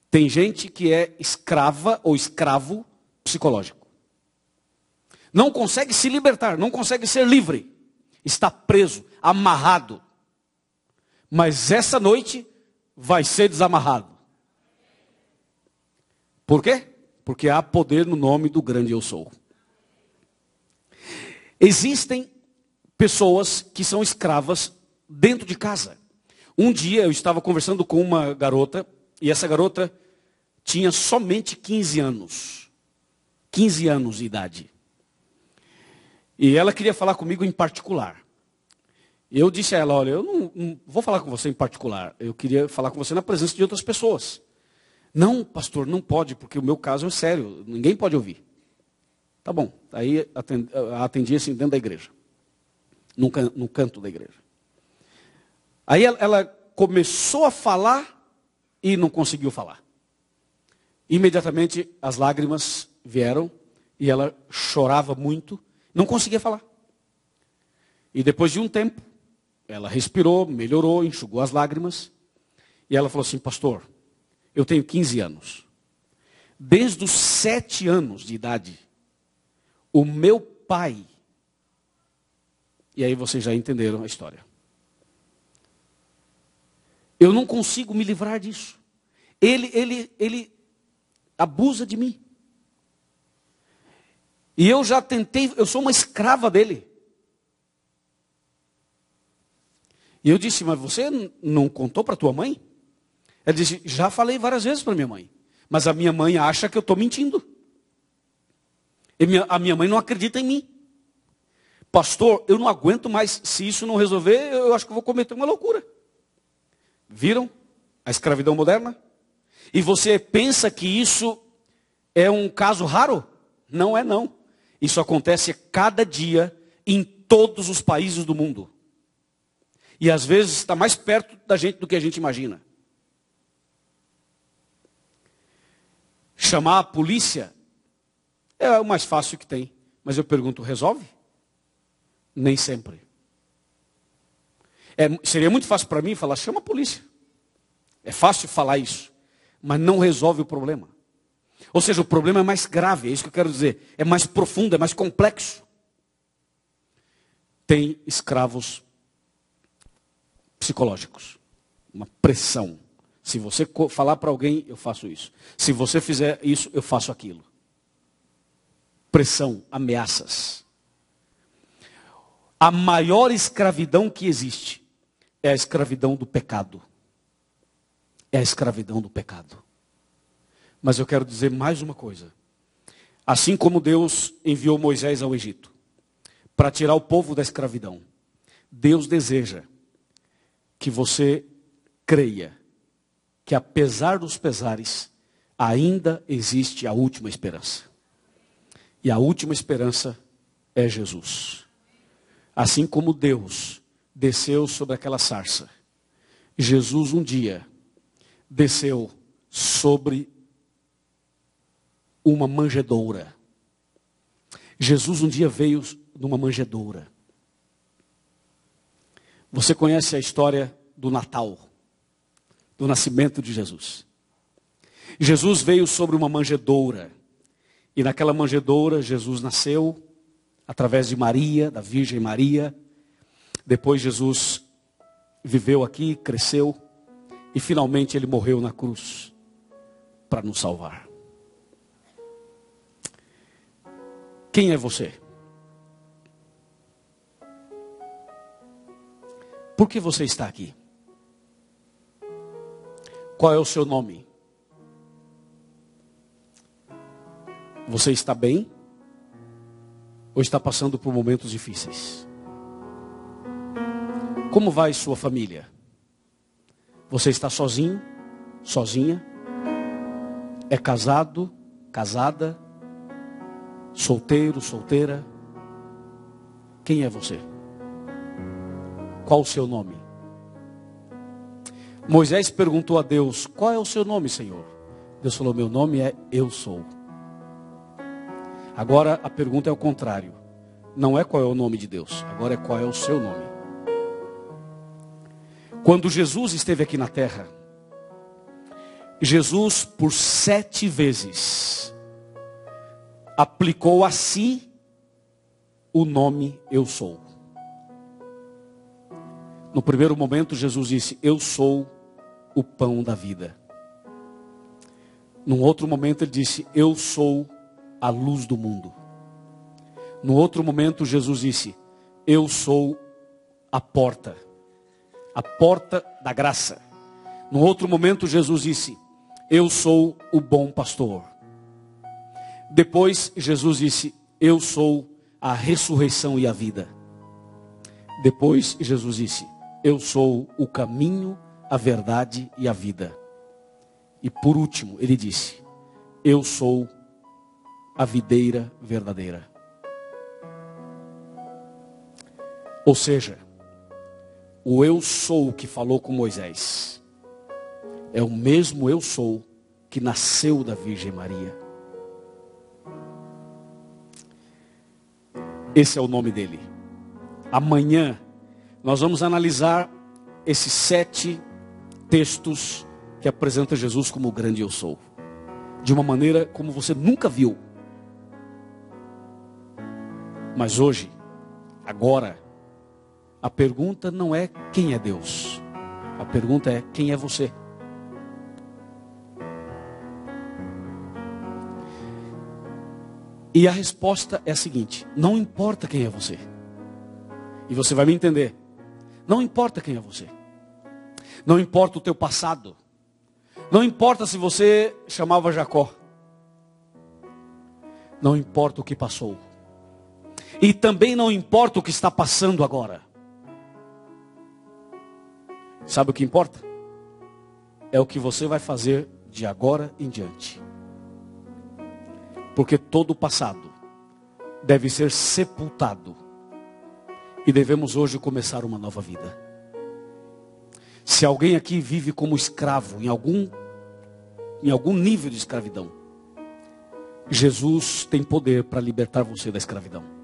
Tem gente que é escrava ou escravo psicológico. Não consegue se libertar, não consegue ser livre. Está preso, amarrado. Mas essa noite vai ser desamarrado. Por quê? Porque há poder no nome do grande eu sou. Existem pessoas que são escravas dentro de casa. Um dia eu estava conversando com uma garota, e essa garota tinha somente 15 anos. 15 anos de idade. E ela queria falar comigo em particular. Eu disse a ela, olha, eu não vou falar com você em particular. Eu queria falar com você na presença de outras pessoas. Não, pastor, não pode, porque o meu caso é sério. Ninguém pode ouvir. Tá bom. Aí atendi assim dentro da igreja. No canto da igreja. Aí ela começou a falar e não conseguiu falar. Imediatamente as lágrimas vieram e ela chorava muito. Não conseguia falar. E depois de um tempo, ela respirou, melhorou, enxugou as lágrimas. E ela falou assim, pastor, eu tenho 15 anos. Desde os 7 anos de idade, o meu pai... E aí vocês já entenderam a história. Eu não consigo me livrar disso. Ele abusa de mim. E eu já tentei, eu sou uma escrava dele. E eu disse, mas você não contou para tua mãe? Ela disse, já falei várias vezes para minha mãe. Mas a minha mãe acha que eu estou mentindo. A minha mãe não acredita em mim. Pastor, eu não aguento mais. Se isso não resolver, eu acho que eu vou cometer uma loucura. Viram a escravidão moderna? E você pensa que isso é um caso raro? Não é não. Isso acontece cada dia em todos os países do mundo. E às vezes está mais perto da gente do que a gente imagina. Chamar a polícia é o mais fácil que tem. Mas eu pergunto, resolve? Nem sempre. Seria muito fácil para mim falar, chama a polícia. É fácil falar isso. Mas não resolve o problema. Ou seja, o problema é mais grave, é isso que eu quero dizer. É mais profundo, é mais complexo. Tem escravos psicológicos. Uma pressão. Se você falar para alguém, eu faço isso. Se você fizer isso, eu faço aquilo. Pressão, ameaças. A maior escravidão que existe é a escravidão do pecado. É a escravidão do pecado. Mas eu quero dizer mais uma coisa. Assim como Deus enviou Moisés ao Egito para tirar o povo da escravidão, Deus deseja que você creia que apesar dos pesares, ainda existe a última esperança. E a última esperança é Jesus. Assim como Deus desceu sobre aquela sarça, Jesus um dia desceu sobre uma manjedoura. Jesus um dia veio numa manjedoura. Você conhece a história do Natal, do nascimento de Jesus. Jesus veio sobre uma manjedoura. E naquela manjedoura Jesus nasceu através de Maria, da Virgem Maria. Depois Jesus viveu aqui, cresceu e finalmente ele morreu na cruz para nos salvar. Quem é você? Por que você está aqui? Qual é o seu nome? Você está bem? Ou está passando por momentos difíceis? Como vai sua família? Você está sozinho? Sozinha? É casado? Casada? Solteiro? Solteira? Quem é você? Qual o seu nome? Moisés perguntou a Deus: qual é o seu nome, Senhor? Deus falou: meu nome é Eu Sou. Agora a pergunta é o contrário. Não é qual é o nome de Deus, agora é qual é o seu nome. Quando Jesus esteve aqui na terra, Jesus por 7 vezes aplicou a si o nome Eu Sou. No primeiro momento Jesus disse: eu sou o pão da vida. Num outro momento ele disse: eu sou a luz do mundo. No outro momento Jesus disse: eu sou a porta da graça. No outro momento Jesus disse: eu sou o bom pastor. Depois Jesus disse: eu sou a ressurreição e a vida. Depois Jesus disse: eu sou o caminho, a verdade e a vida. E por último ele disse: eu sou a videira verdadeira. Ou seja, o Eu Sou que falou com Moisés é o mesmo Eu Sou que nasceu da Virgem Maria. Esse é o nome dele. Amanhã nós vamos analisar esses 7 textos que apresentam Jesus como o grande Eu Sou, de uma maneira como você nunca viu. Mas hoje, agora, a pergunta não é quem é Deus. A pergunta é quem é você. E a resposta é a seguinte: não importa quem é você. E você vai me entender. Não importa quem é você. Não importa o teu passado. Não importa se você chamava Jacó. Não importa o que passou. E também não importa o que está passando agora. Sabe o que importa? É o que você vai fazer de agora em diante. Porque todo o passado deve ser sepultado. E devemos hoje começar uma nova vida. Se alguém aqui vive como escravo, em algum nível de escravidão, Jesus tem poder para libertar você da escravidão.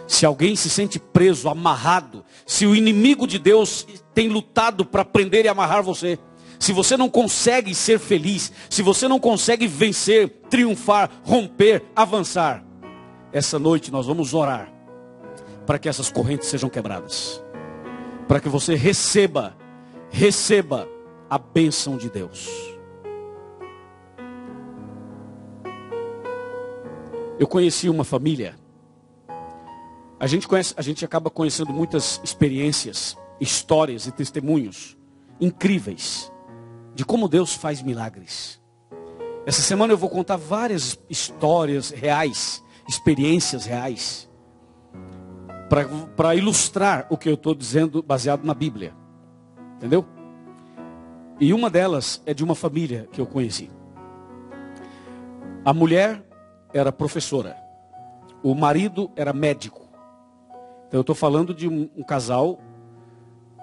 Se alguém se sente preso, amarrado, se o inimigo de Deus tem lutado para prender e amarrar você, se você não consegue ser feliz, se você não consegue vencer, triunfar, romper, avançar, essa noite nós vamos orar para que essas correntes sejam quebradas, para que você receba a bênção de Deus. Eu conheci uma família. A gente acaba conhecendo muitas experiências, histórias e testemunhos incríveis de como Deus faz milagres. Essa semana eu vou contar várias histórias reais, experiências reais, para ilustrar o que eu estou dizendo baseado na Bíblia. Entendeu? E uma delas é de uma família que eu conheci. A mulher era professora. O marido era médico. Então eu estou falando de um casal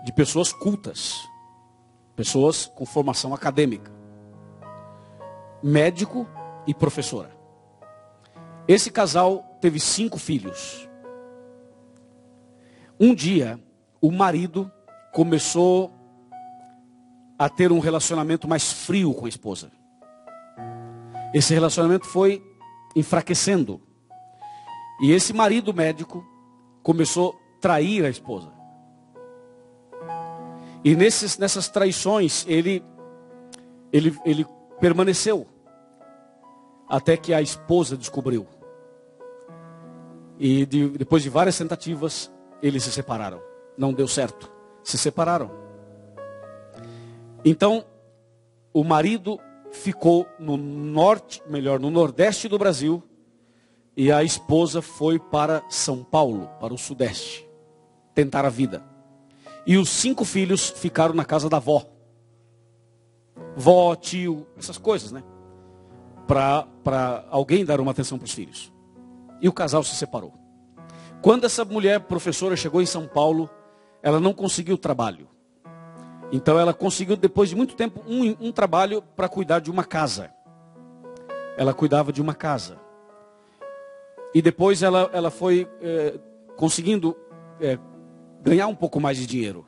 de pessoas cultas. Pessoas com formação acadêmica. Médico e professora. Esse casal teve 5 filhos. Um dia, o marido começou a ter um relacionamento mais frio com a esposa. Esse relacionamento foi enfraquecendo. E esse marido médico começou a trair a esposa. E nessas traições, ele permaneceu. Até que a esposa descobriu. E depois de várias tentativas, eles se separaram. Não deu certo. Se separaram. Então, o marido ficou no nordeste do Brasil, e a esposa foi para São Paulo, para o sudeste, tentar a vida. E os 5 filhos ficaram na casa da avó. Vó, tio, essas coisas, né? Para alguém dar uma atenção para os filhos. E o casal se separou. Quando essa mulher professora chegou em São Paulo, ela não conseguiu trabalho. Então ela conseguiu, depois de muito tempo, um trabalho para cuidar de uma casa. Ela cuidava de uma casa. E depois ela foi conseguindo ganhar um pouco mais de dinheiro.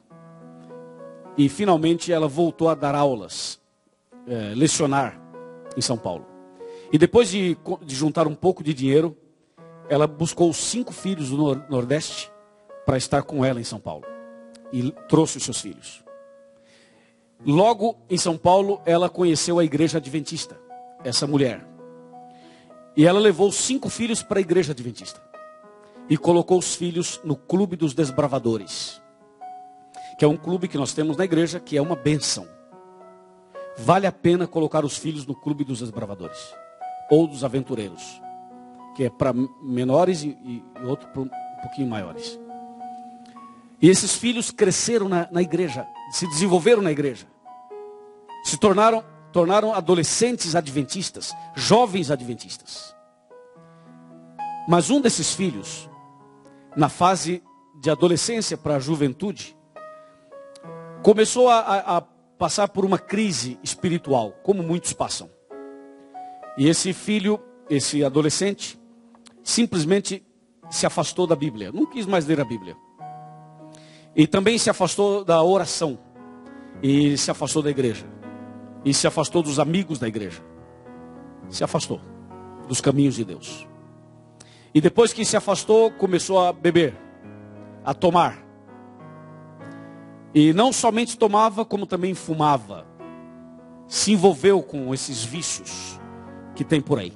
E finalmente ela voltou a dar aulas, lecionar em São Paulo. E depois de juntar um pouco de dinheiro, ela buscou os 5 filhos do Nordeste para estar com ela em São Paulo. E trouxe os seus filhos. Logo em São Paulo, ela conheceu a igreja adventista, essa mulher. E ela levou os 5 filhos para a igreja adventista. E colocou os filhos no Clube dos Desbravadores. Que é um clube que nós temos na igreja, que é uma bênção. Vale a pena colocar os filhos no Clube dos Desbravadores. Ou dos aventureiros. Que é para menores e outro para um pouquinho maiores. E esses filhos cresceram na igreja. Se desenvolveram na igreja. Se tornaram adolescentes adventistas. Jovens adventistas. Mas um desses filhos, na fase de adolescência para a juventude, começou a passar por uma crise espiritual, como muitos passam. E esse filho, esse adolescente, simplesmente se afastou da Bíblia. Não quis mais ler a Bíblia. E também se afastou da oração. E se afastou da igreja. E se afastou dos amigos da igreja. Se afastou dos caminhos de Deus. E depois que se afastou, começou a beber, a tomar. E não somente tomava, como também fumava. Se envolveu com esses vícios que tem por aí.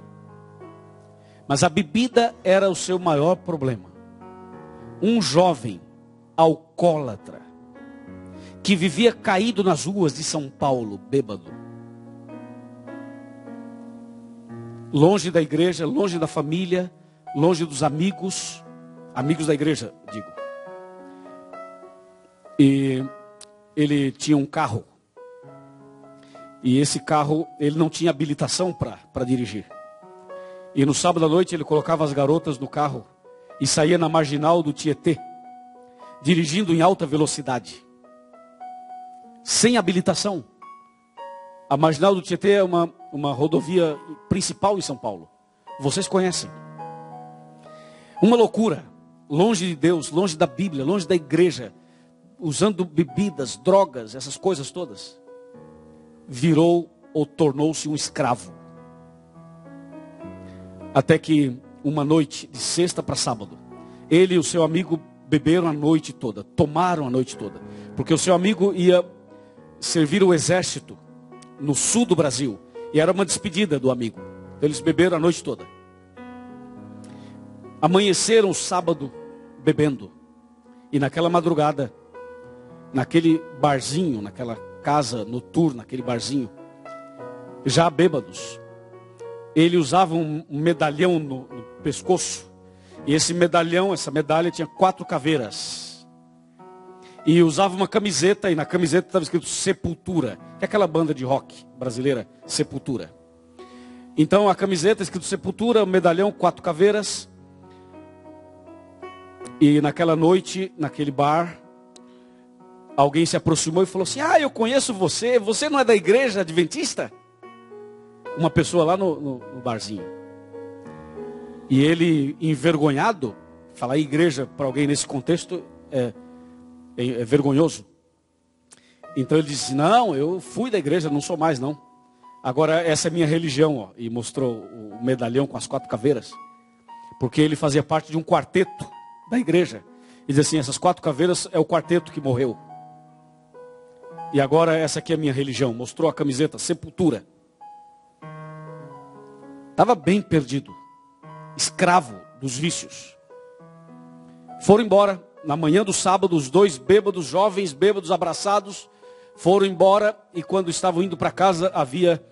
Mas a bebida era o seu maior problema. Um jovem alcoólatra, que vivia caído nas ruas de São Paulo, bêbado. Longe da igreja, longe da família, longe dos amigos da igreja, digo. E ele tinha um carro. E esse carro, ele não tinha habilitação para dirigir. E no sábado à noite ele colocava as garotas no carro e saía na marginal do Tietê, dirigindo em alta velocidade, sem habilitação. A marginal do Tietê é uma rodovia principal em São Paulo. Vocês conhecem. Uma loucura, longe de Deus, longe da Bíblia, longe da igreja, usando bebidas, drogas, essas coisas todas. Virou ou tornou-se um escravo. Até que uma noite, de sexta para sábado, ele e o seu amigo beberam a noite toda, tomaram a noite toda. Porque o seu amigo ia servir o exército no sul do Brasil. E era uma despedida do amigo. Eles beberam a noite toda. Amanheceram o sábado bebendo. E naquela madrugada, naquele barzinho, naquela casa noturna, naquele barzinho, já bêbados, ele usava um medalhão no pescoço. E esse medalhão, essa medalha tinha 4 caveiras. E usava uma camiseta, e na camiseta estava escrito Sepultura, que é aquela banda de rock brasileira, Sepultura. Então a camiseta escrito Sepultura, o medalhão, 4 caveiras. E naquela noite, naquele bar, alguém se aproximou e falou assim: ah, eu conheço você, você não é da igreja adventista? Uma pessoa lá no barzinho. E ele, envergonhado, falar igreja para alguém nesse contexto é vergonhoso. Então ele disse: não, eu fui da igreja, não sou mais não. Agora essa é minha religião, ó. E mostrou o medalhão com as 4 caveiras. Porque ele fazia parte de um quarteto da igreja. E diz assim: essas 4 caveiras é o quarteto que morreu. E agora essa aqui é a minha religião. Mostrou a camiseta, Sepultura. Estava bem perdido. Escravo dos vícios. Foram embora. Na manhã do sábado, os 2 bêbados, jovens bêbados, abraçados, foram embora. E quando estavam indo para casa, havia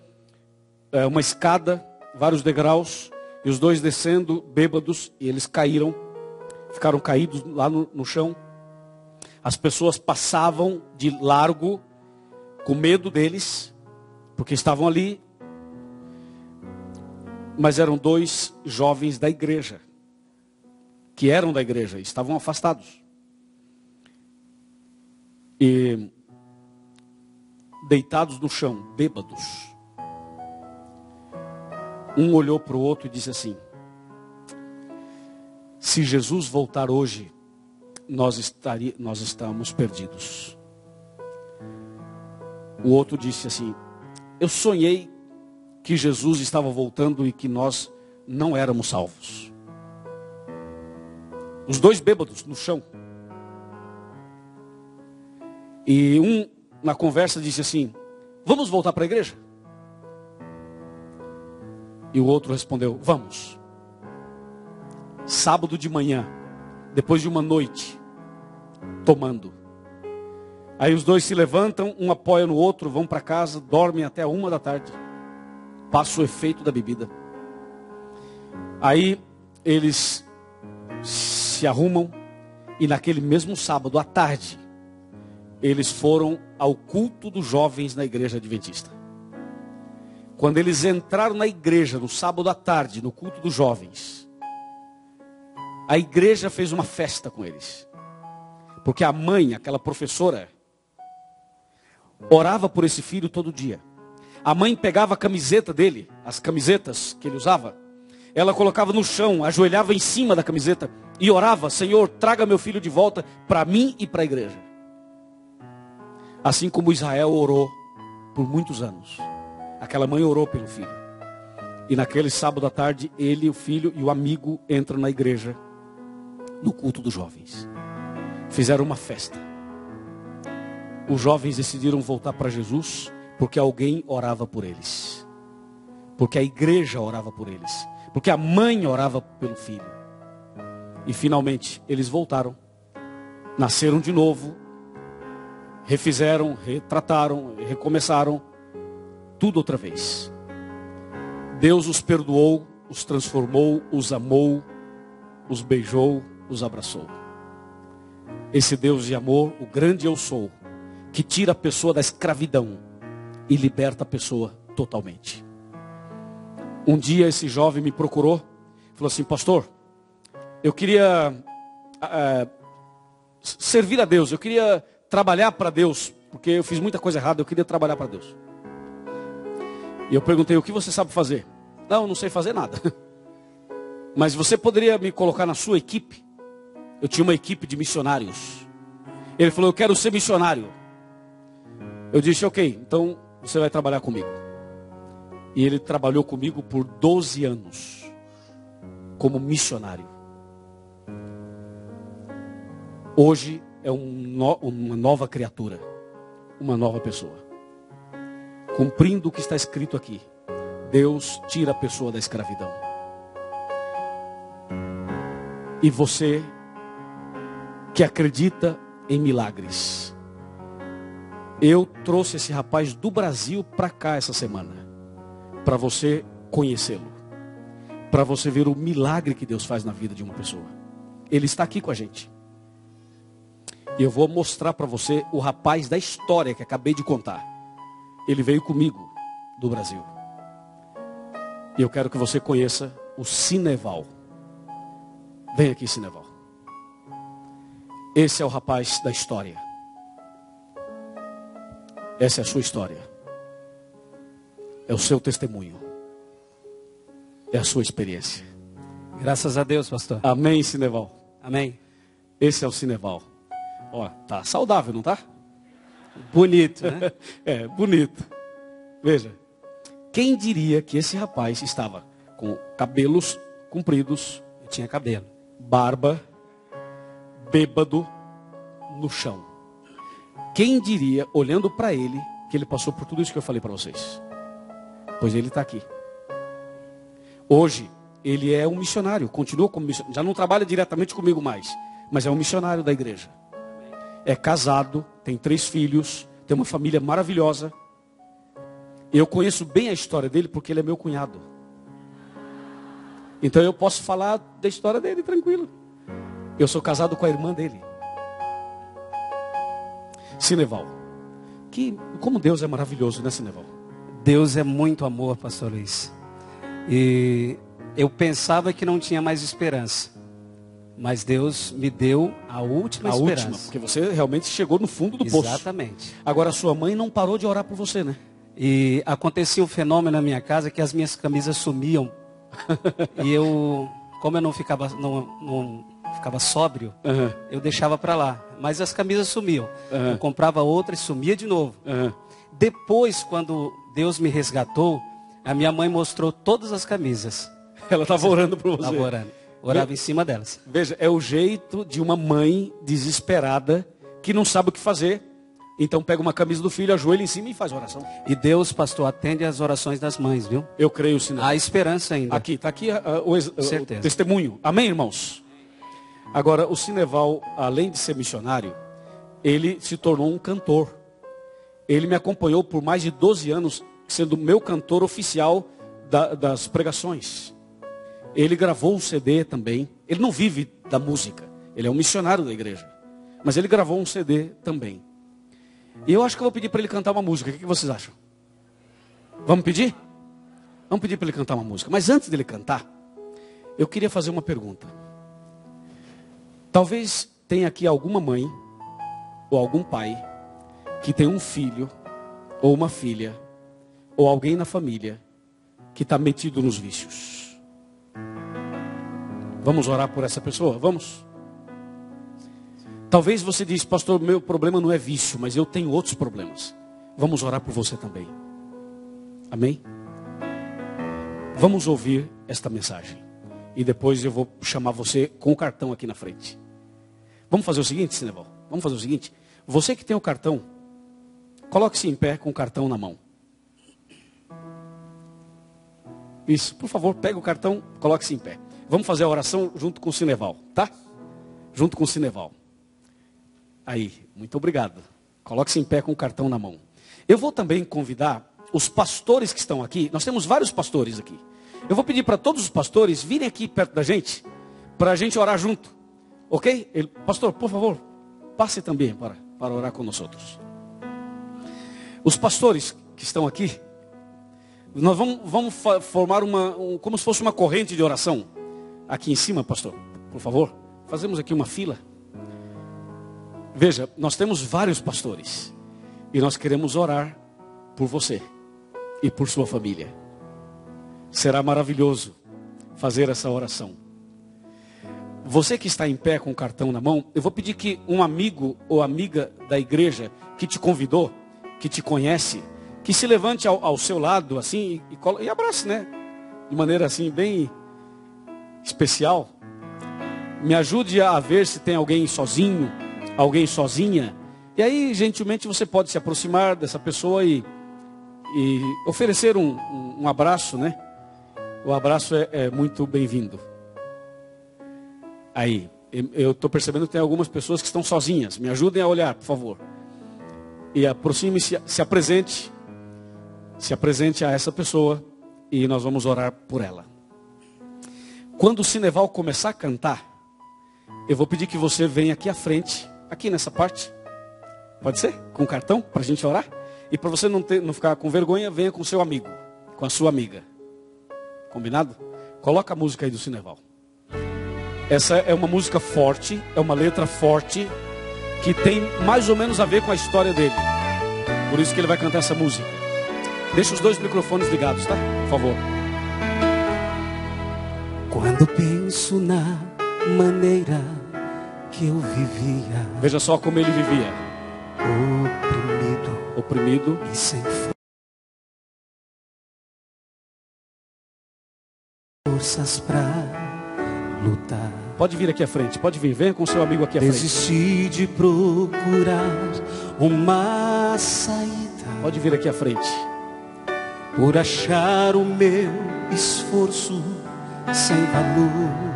uma escada, vários degraus, e os dois descendo, bêbados, e eles caíram, ficaram caídos lá no chão. As pessoas passavam de largo, com medo deles, porque estavam ali. Mas eram dois jovens da igreja, que eram da igreja, estavam afastados. E deitados no chão, bêbados. Um olhou para o outro e disse assim: se Jesus voltar hoje, nós estamos perdidos. O outro disse assim: eu sonhei que Jesus estava voltando e que nós não éramos salvos. Os dois bêbados no chão. E um, na conversa, disse assim: vamos voltar para a igreja? E o outro respondeu: vamos. Sábado de manhã, depois de uma noite tomando. Aí os dois se levantam, um apoia no outro, vão para casa, dormem até 1h da tarde. Passa o efeito da bebida. Aí eles se arrumam e naquele mesmo sábado à tarde eles foram ao culto dos jovens na igreja adventista. Quando eles entraram na igreja no sábado à tarde, no culto dos jovens, a igreja fez uma festa com eles. Porque a mãe, aquela professora, orava por esse filho todo dia. A mãe pegava a camiseta dele, as camisetas que ele usava, ela colocava no chão, ajoelhava em cima da camiseta e orava: Senhor, traga meu filho de volta para mim e para a igreja. Assim como Israel orou por muitos anos. Aquela mãe orou pelo filho. E naquele sábado à tarde, ele, o filho e o amigo entram na igreja, no culto dos jovens. Fizeram uma festa. Os jovens decidiram voltar para Jesus, porque alguém orava por eles. Porque a igreja orava por eles. Porque a mãe orava pelo filho. E finalmente, eles voltaram. Nasceram de novo. Refizeram, retrataram, recomeçaram. Tudo outra vez. Deus os perdoou, os transformou, os amou, os beijou, os abraçou. Esse Deus de amor, o grande eu sou, que tira a pessoa da escravidão e liberta a pessoa totalmente. Um dia esse jovem me procurou, falou assim: pastor, eu queria servir a Deus, eu queria trabalhar para Deus, porque eu fiz muita coisa errada, eu queria trabalhar para Deus. E eu perguntei: o que você sabe fazer? Não, eu não sei fazer nada. Mas você poderia me colocar na sua equipe? Eu tinha uma equipe de missionários. Ele falou: eu quero ser missionário. Eu disse: ok, então você vai trabalhar comigo. E ele trabalhou comigo por 12 anos, como missionário. Hoje é uma nova criatura, uma nova pessoa. Cumprindo o que está escrito aqui, Deus tira a pessoa da escravidão. E você que acredita em milagres, eu trouxe esse rapaz do Brasil para cá essa semana, para você conhecê-lo, para você ver o milagre que Deus faz na vida de uma pessoa. Ele está aqui com a gente. E eu vou mostrar para você o rapaz da história que acabei de contar. Ele veio comigo do Brasil. E eu quero que você conheça o Cineval. Vem aqui, Cineval. Esse é o rapaz da história. Essa é a sua história. É o seu testemunho. É a sua experiência. Graças a Deus, pastor. Amém, Cineval. Amém. Esse é o Cineval. Ó, tá saudável, não tá? Bonito, né? É, bonito. Veja. Quem diria que esse rapaz estava com cabelos compridos, Eu tinha cabelo. barba, bêbado, no chão. Quem diria, olhando para ele, que ele passou por tudo isso que eu falei para vocês? Pois ele está aqui. Hoje, ele é um missionário, continua como missionário. Já não trabalha diretamente comigo mais, mas é um missionário da igreja. É casado, tem 3 filhos, tem uma família maravilhosa. Eu conheço bem a história dele porque ele é meu cunhado. Então eu posso falar da história dele tranquilo. Eu sou casado com a irmã dele. Sineval. Como Deus é maravilhoso, né, Sineval? Deus é muito amor, pastor Luiz. E eu pensava que não tinha mais esperança. Mas Deus me deu a última esperança. Última, porque você realmente chegou no fundo do poço. Exatamente. Agora sua mãe não parou de orar por você, né? E acontecia um fenômeno na minha casa que as minhas camisas sumiam. E eu, como eu não ficava sóbrio, eu deixava para lá. Mas as camisas sumiam. Eu comprava outra e sumia de novo. Depois, quando Deus me resgatou, a minha mãe mostrou todas as camisas. Ela estava orando por você. Estava orando. Orava em cima delas. Veja, é o jeito de uma mãe desesperada que não sabe o que fazer. Então pega uma camisa do filho, ajoelha em cima e faz oração. E Deus, pastor, atende às orações das mães, viu? Eu creio, Sineval. Há esperança ainda. Aqui, está aqui o Certeza. testemunho. Amém, irmãos? Agora, o Sineval, além de ser missionário, ele se tornou um cantor. Ele me acompanhou por mais de 12 anos, sendo meu cantor oficial das pregações. Ele gravou um CD também. Ele não vive da música. Ele é um missionário da igreja. Mas ele gravou um CD também. E eu acho que eu vou pedir para ele cantar uma música. O que vocês acham? Vamos pedir? Vamos pedir para ele cantar uma música. Mas antes dele cantar, eu queria fazer uma pergunta. Talvez tenha aqui alguma mãe ou algum pai que tem um filho ou uma filha ou alguém na família que está metido nos vícios. Vamos orar por essa pessoa? Vamos? Talvez você diz, pastor, meu problema não é vício, mas eu tenho outros problemas. Vamos orar por você também. Amém? Vamos ouvir esta mensagem. E depois eu vou chamar você com o cartão aqui na frente. Vamos fazer o seguinte, Sineval? Vamos fazer o seguinte. Você que tem o cartão, coloque-se em pé com o cartão na mão. Isso, por favor, pega o cartão, coloque-se em pé. Vamos fazer a oração junto com o Sineval, tá? Junto com o Sineval. Aí, muito obrigado. Coloque-se em pé com o cartão na mão. Eu vou também convidar os pastores que estão aqui. Nós temos vários pastores aqui. Eu vou pedir para todos os pastores virem aqui perto da gente, para a gente orar junto. Ok? Pastor, por favor, passe também para orar com nós outros. Os pastores que estão aqui, nós vamos formar como se fosse uma corrente de oração. Aqui em cima, pastor, por favor. Fazemos aqui uma fila. Veja, nós temos vários pastores. E nós queremos orar por você e por sua família. Será maravilhoso fazer essa oração. Você que está em pé com o cartão na mão, eu vou pedir que um amigo ou amiga da igreja que te convidou, que te conhece, que se levante ao seu lado assim e abrace, né? De maneira assim bem especial. Me ajude a ver se tem alguém sozinho, alguém sozinha. E aí, gentilmente, você pode se aproximar dessa pessoa e oferecer um abraço, né? O abraço é muito bem-vindo. Aí, eu estou percebendo que tem algumas pessoas que estão sozinhas. Me ajudem a olhar, por favor. E aproxime-se, se apresente a essa pessoa e nós vamos orar por ela. Quando o Sineval começar a cantar, eu vou pedir que você venha aqui à frente, aqui nessa parte. Pode ser? Com o cartão, para a gente orar? E para você não ficar com vergonha, venha com seu amigo, com a sua amiga. Combinado? Coloca a música aí do Sineval. Essa é uma música forte, é uma letra forte, que tem mais ou menos a ver com a história dele. Por isso que ele vai cantar essa música. Deixa os dois microfones ligados, tá? Por favor. Quando penso na maneira que eu vivia, Veja só como ele vivia. Oprimido e sem forças pra lutar. Pode vir aqui à frente, pode vir, venha com seu amigo aqui à frente. Desisti de procurar uma saída, Pode vir aqui à frente. por achar o meu esforço sem valor.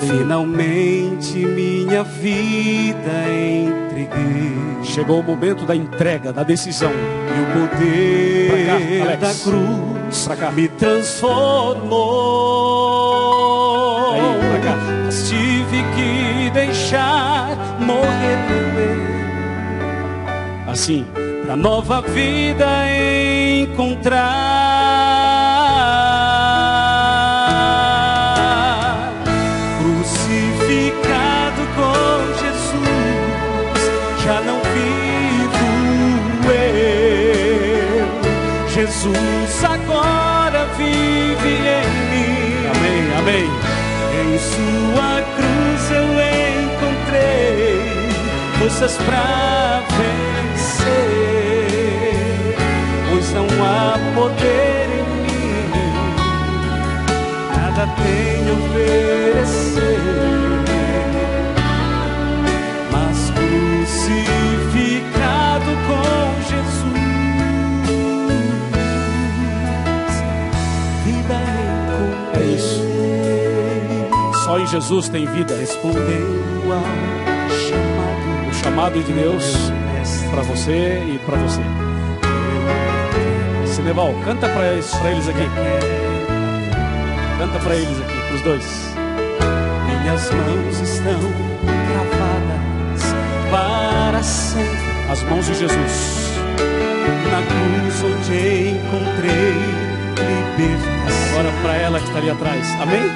Finalmente minha vida entreguei. Chegou o momento da entrega, da decisão. E o poder da cruz me transformou. Aí, pra cá. Mas tive que deixar morrer também. Assim, pra nova vida encontrar. Crucificado com Jesus, já não vivo eu. Jesus agora vive em mim. amém, amém. Em sua cruz eu encontrei forças pra vencer, pois não há poder em mim, nada tenho a oferecer, mas crucificado com Jesus, vida encontrei. É isso. Só em Jesus tem vida. Respondendo ao chamado, O chamado de Deus para você e para você. Cineval, canta para eles aqui. Canta para eles aqui, para os dois. minhas mãos estão cravadas para sempre As mãos de Jesus. na cruz onde encontrei libertação. Agora para ela que está ali atrás. Amém?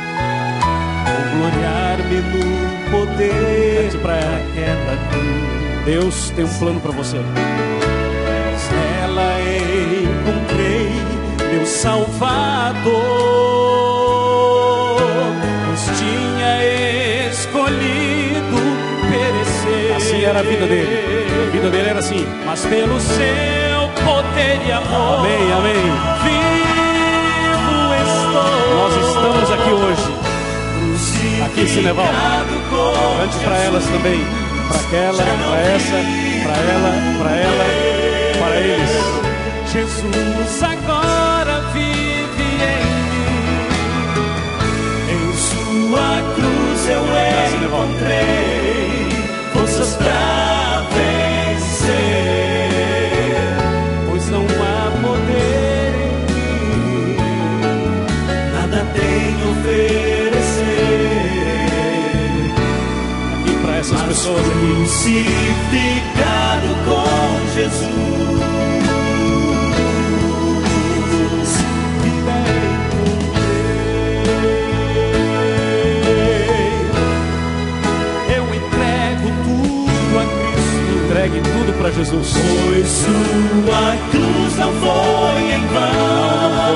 Vou gloriar-me no poder Cante pra ela. daquela cruz. Deus tem um plano para você. Nela encontrei meu Salvador, pois tinha escolhido perecer. Assim era a vida dele. A vida dele era assim. Mas pelo seu poder e amor, Amém, amém. vivo estou. Nós estamos aqui hoje. Aqui em Cineval. Cante para elas também. Para aquela, para essa, para ela, para eles. Jesus agora vive em mim. Em sua cruz eu encontrei forças pra vencer, pois não há poder em mim, nada tenho a oferecer. Aqui para essas pessoas aqui. Crucificado com Jesus, vida encontrei. Eu entrego tudo a Cristo. Entregue tudo para Jesus. Pois sua cruz não foi em vão.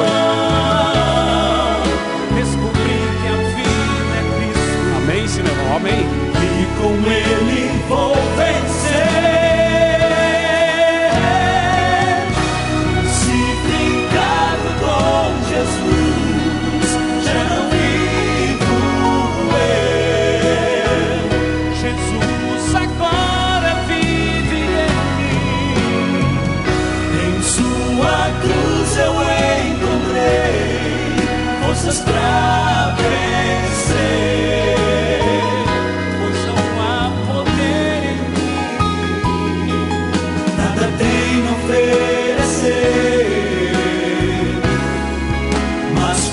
Descobri que a vida é Cristo. Amém, Cineval. Amém. E com Ele vou vencer. Crucificado com Jesus, já não vivo eu. Jesus agora vive em mim. Em sua cruz eu encontrei forças pra vencer. Mas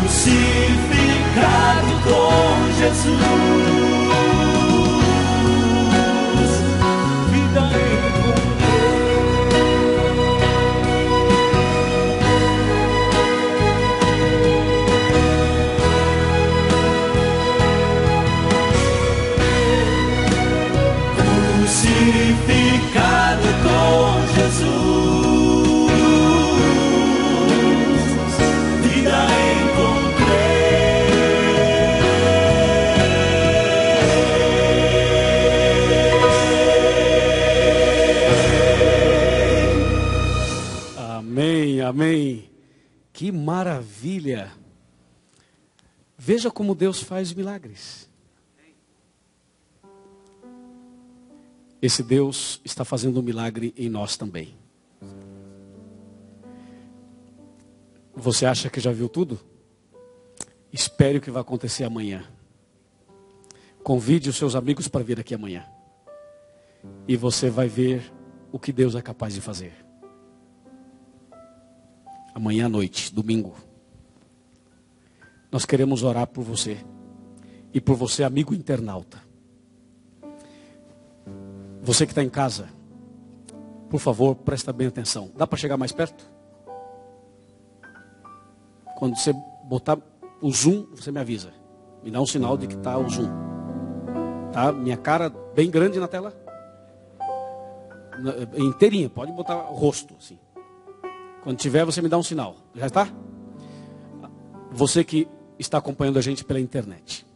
crucificado com Jesus, vida encontrei. Crucificado com Jesus, vida encontrei. Amém, amém. Que maravilha. Veja como Deus faz milagres. Esse Deus está fazendo um milagre em nós também. Você acha que já viu tudo? Espere o que vai acontecer amanhã. Convide os seus amigos para vir aqui amanhã. E você vai ver o que Deus é capaz de fazer. Amanhã à noite, domingo. Nós queremos orar por você. E por você, amigo internauta. Você que está em casa, por favor, presta bem atenção. Dá para chegar mais perto? Quando você botar o zoom, você me avisa. Me dá um sinal de que está o zoom. Tá? Minha cara bem grande na tela? Inteirinha, pode botar o rosto assim. Quando tiver, você me dá um sinal. Já está? Você que está acompanhando a gente pela internet.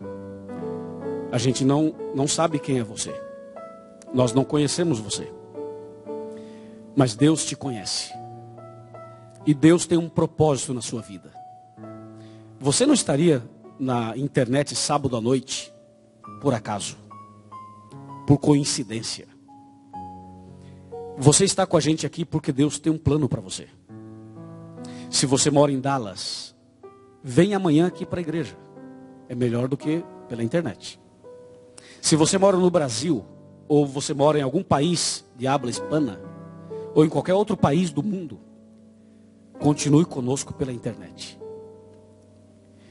A gente não sabe quem é você. Nós não conhecemos você. Mas Deus te conhece. E Deus tem um propósito na sua vida. Você não estaria na internet sábado à noite por acaso, por coincidência. Você está com a gente aqui porque Deus tem um plano para você. Se você mora em Dallas, vem amanhã aqui para a igreja. É melhor do que pela internet. Se você mora no Brasil, ou você mora em algum país de habla hispana, ou em qualquer outro país do mundo, continue conosco pela internet.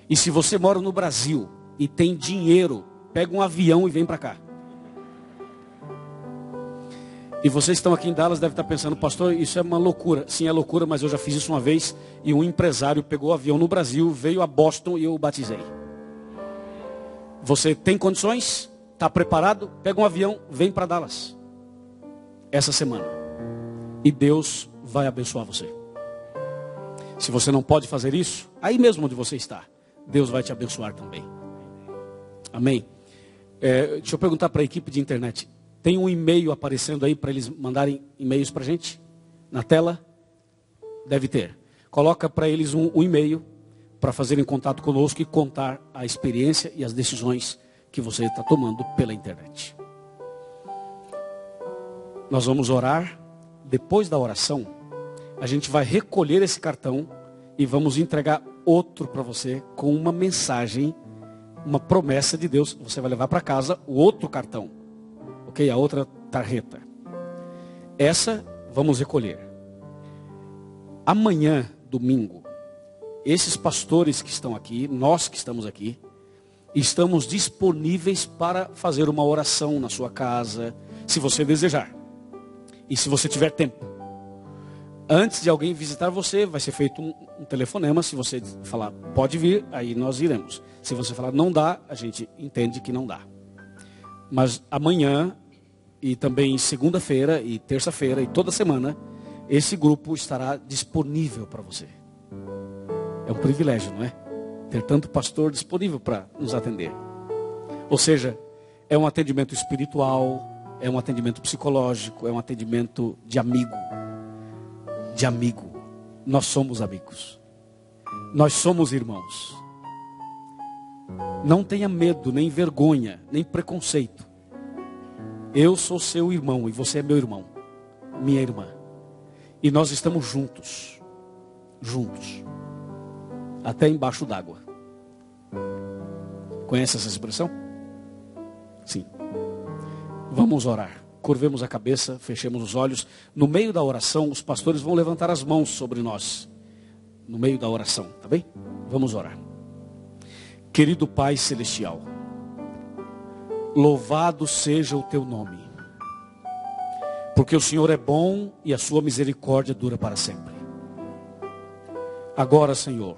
E se você mora no Brasil e tem dinheiro, pega um avião e vem para cá. E vocês estão aqui em Dallas, devem estar pensando, pastor, isso é uma loucura. Sim, é loucura, mas eu já fiz isso uma vez. E um empresário pegou o avião no Brasil, veio a Boston e eu o batizei. Você tem condições? Está preparado? Pega um avião, vem para Dallas. Essa semana. E Deus vai abençoar você. Se você não pode fazer isso, aí mesmo onde você está, Deus vai te abençoar também. Amém? Deixa eu perguntar para a equipe de internet. Tem um e-mail aparecendo aí para eles mandarem e-mails para a gente? Na tela? Deve ter. Coloca para eles um e-mail para fazerem contato conosco e contar a experiência e as decisões que você está tomando pela internet. Nós vamos orar. Depois da oração, a gente vai recolher esse cartão e vamos entregar outro para você com uma mensagem, uma promessa de Deus. Você vai levar para casa o outro cartão. Ok? A outra tarjeta. Essa vamos recolher. Amanhã, domingo, esses pastores que estão aqui, nós que estamos aqui, estamos disponíveis para fazer uma oração na sua casa, se você desejar. E se você tiver tempo. Antes de alguém visitar você, vai ser feito um telefonema. Se você falar, pode vir, aí nós iremos. Se você falar, não dá, a gente entende que não dá. Mas amanhã, e também segunda-feira, e terça-feira, e toda semana, esse grupo estará disponível para você. É um privilégio, não é? Ter tanto pastor disponível para nos atender. Ou seja, é um atendimento espiritual, é um atendimento psicológico, é um atendimento de amigo. De amigo. Nós somos amigos. Nós somos irmãos. Não tenha medo, nem vergonha, nem preconceito. Eu sou seu irmão e você é meu irmão, minha irmã. E nós estamos juntos. Juntos. Até embaixo d'água. Conhece essa expressão? Sim. Vamos orar. Curvemos a cabeça, fechemos os olhos. No meio da oração, os pastores vão levantar as mãos sobre nós. No meio da oração, tá bem? Vamos orar. Querido Pai Celestial, louvado seja o teu nome. Porque o Senhor é bom e a sua misericórdia dura para sempre. Agora, Senhor,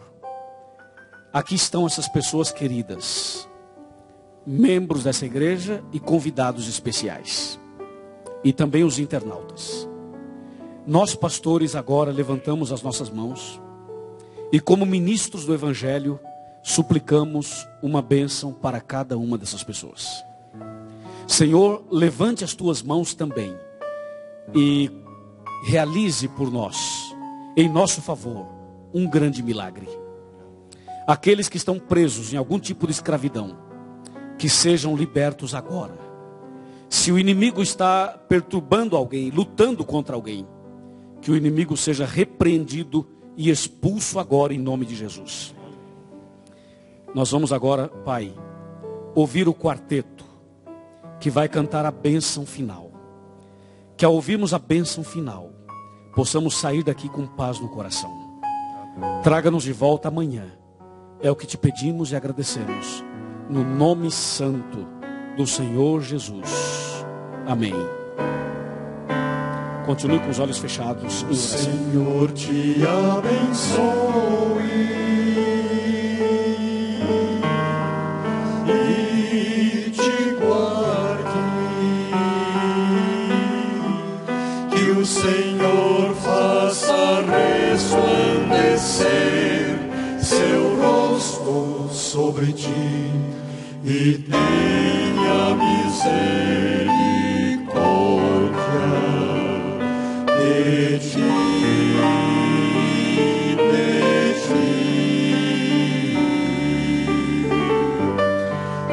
aqui estão essas pessoas queridas, membros dessa igreja e convidados especiais. E também os internautas. Nós, pastores, agora levantamos as nossas mãos e, como ministros do Evangelho, suplicamos uma bênção para cada uma dessas pessoas. Senhor, levante as tuas mãos também e realize por nós, em nosso favor, um grande milagre. Aqueles que estão presos em algum tipo de escravidão, que sejam libertos agora. Se o inimigo está perturbando alguém, lutando contra alguém, que o inimigo seja repreendido e expulso agora em nome de Jesus. Nós vamos agora, Pai, ouvir o quarteto que vai cantar a bênção final. Que ao ouvirmos a bênção final, possamos sair daqui com paz no coração. Traga-nos de volta amanhã. É o que te pedimos e agradecemos. No nome santo do Senhor Jesus. Amém. Continue com os olhos fechados em oração. Senhor te abençoe e te guarde. Que o Senhor faça resplandecer seu rosto sobre ti e tenha misericórdia de ti,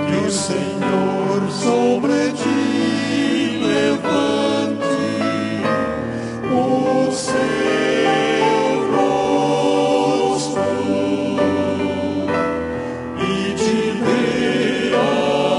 que o Senhor sobre ti levante o seu rosto e te dê a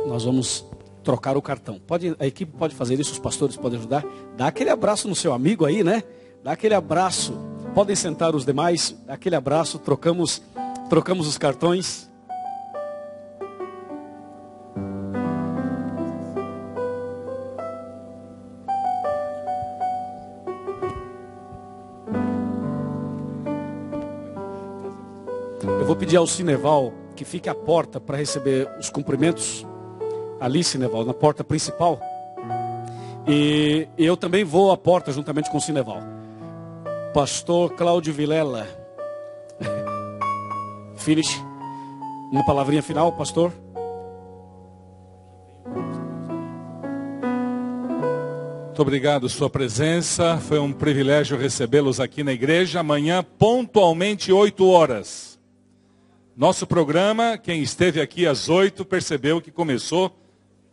Nós vamos trocar o cartão. A equipe pode fazer isso, os pastores podem ajudar. Dá aquele abraço no seu amigo aí, né? Dá aquele abraço. Podem sentar os demais. Dá aquele abraço, trocamos os cartões. Eu vou pedir ao Cineval que fique à porta para receber os cumprimentos. Ali, Cineval, na porta principal. E eu também vou à porta juntamente com o Cineval. Pastor Cláudio Vilela. Finish. Uma palavrinha final, pastor. Muito obrigado, sua presença. Foi um privilégio recebê-los aqui na igreja. Amanhã, pontualmente, 8 horas. Nosso programa, quem esteve aqui às 8, percebeu que começou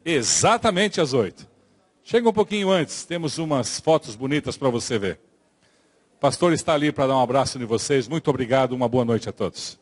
exatamente às 8. Chega um pouquinho antes, temos umas fotos bonitas para você ver. O pastor está ali para dar um abraço em vocês. Muito obrigado, uma boa noite a todos.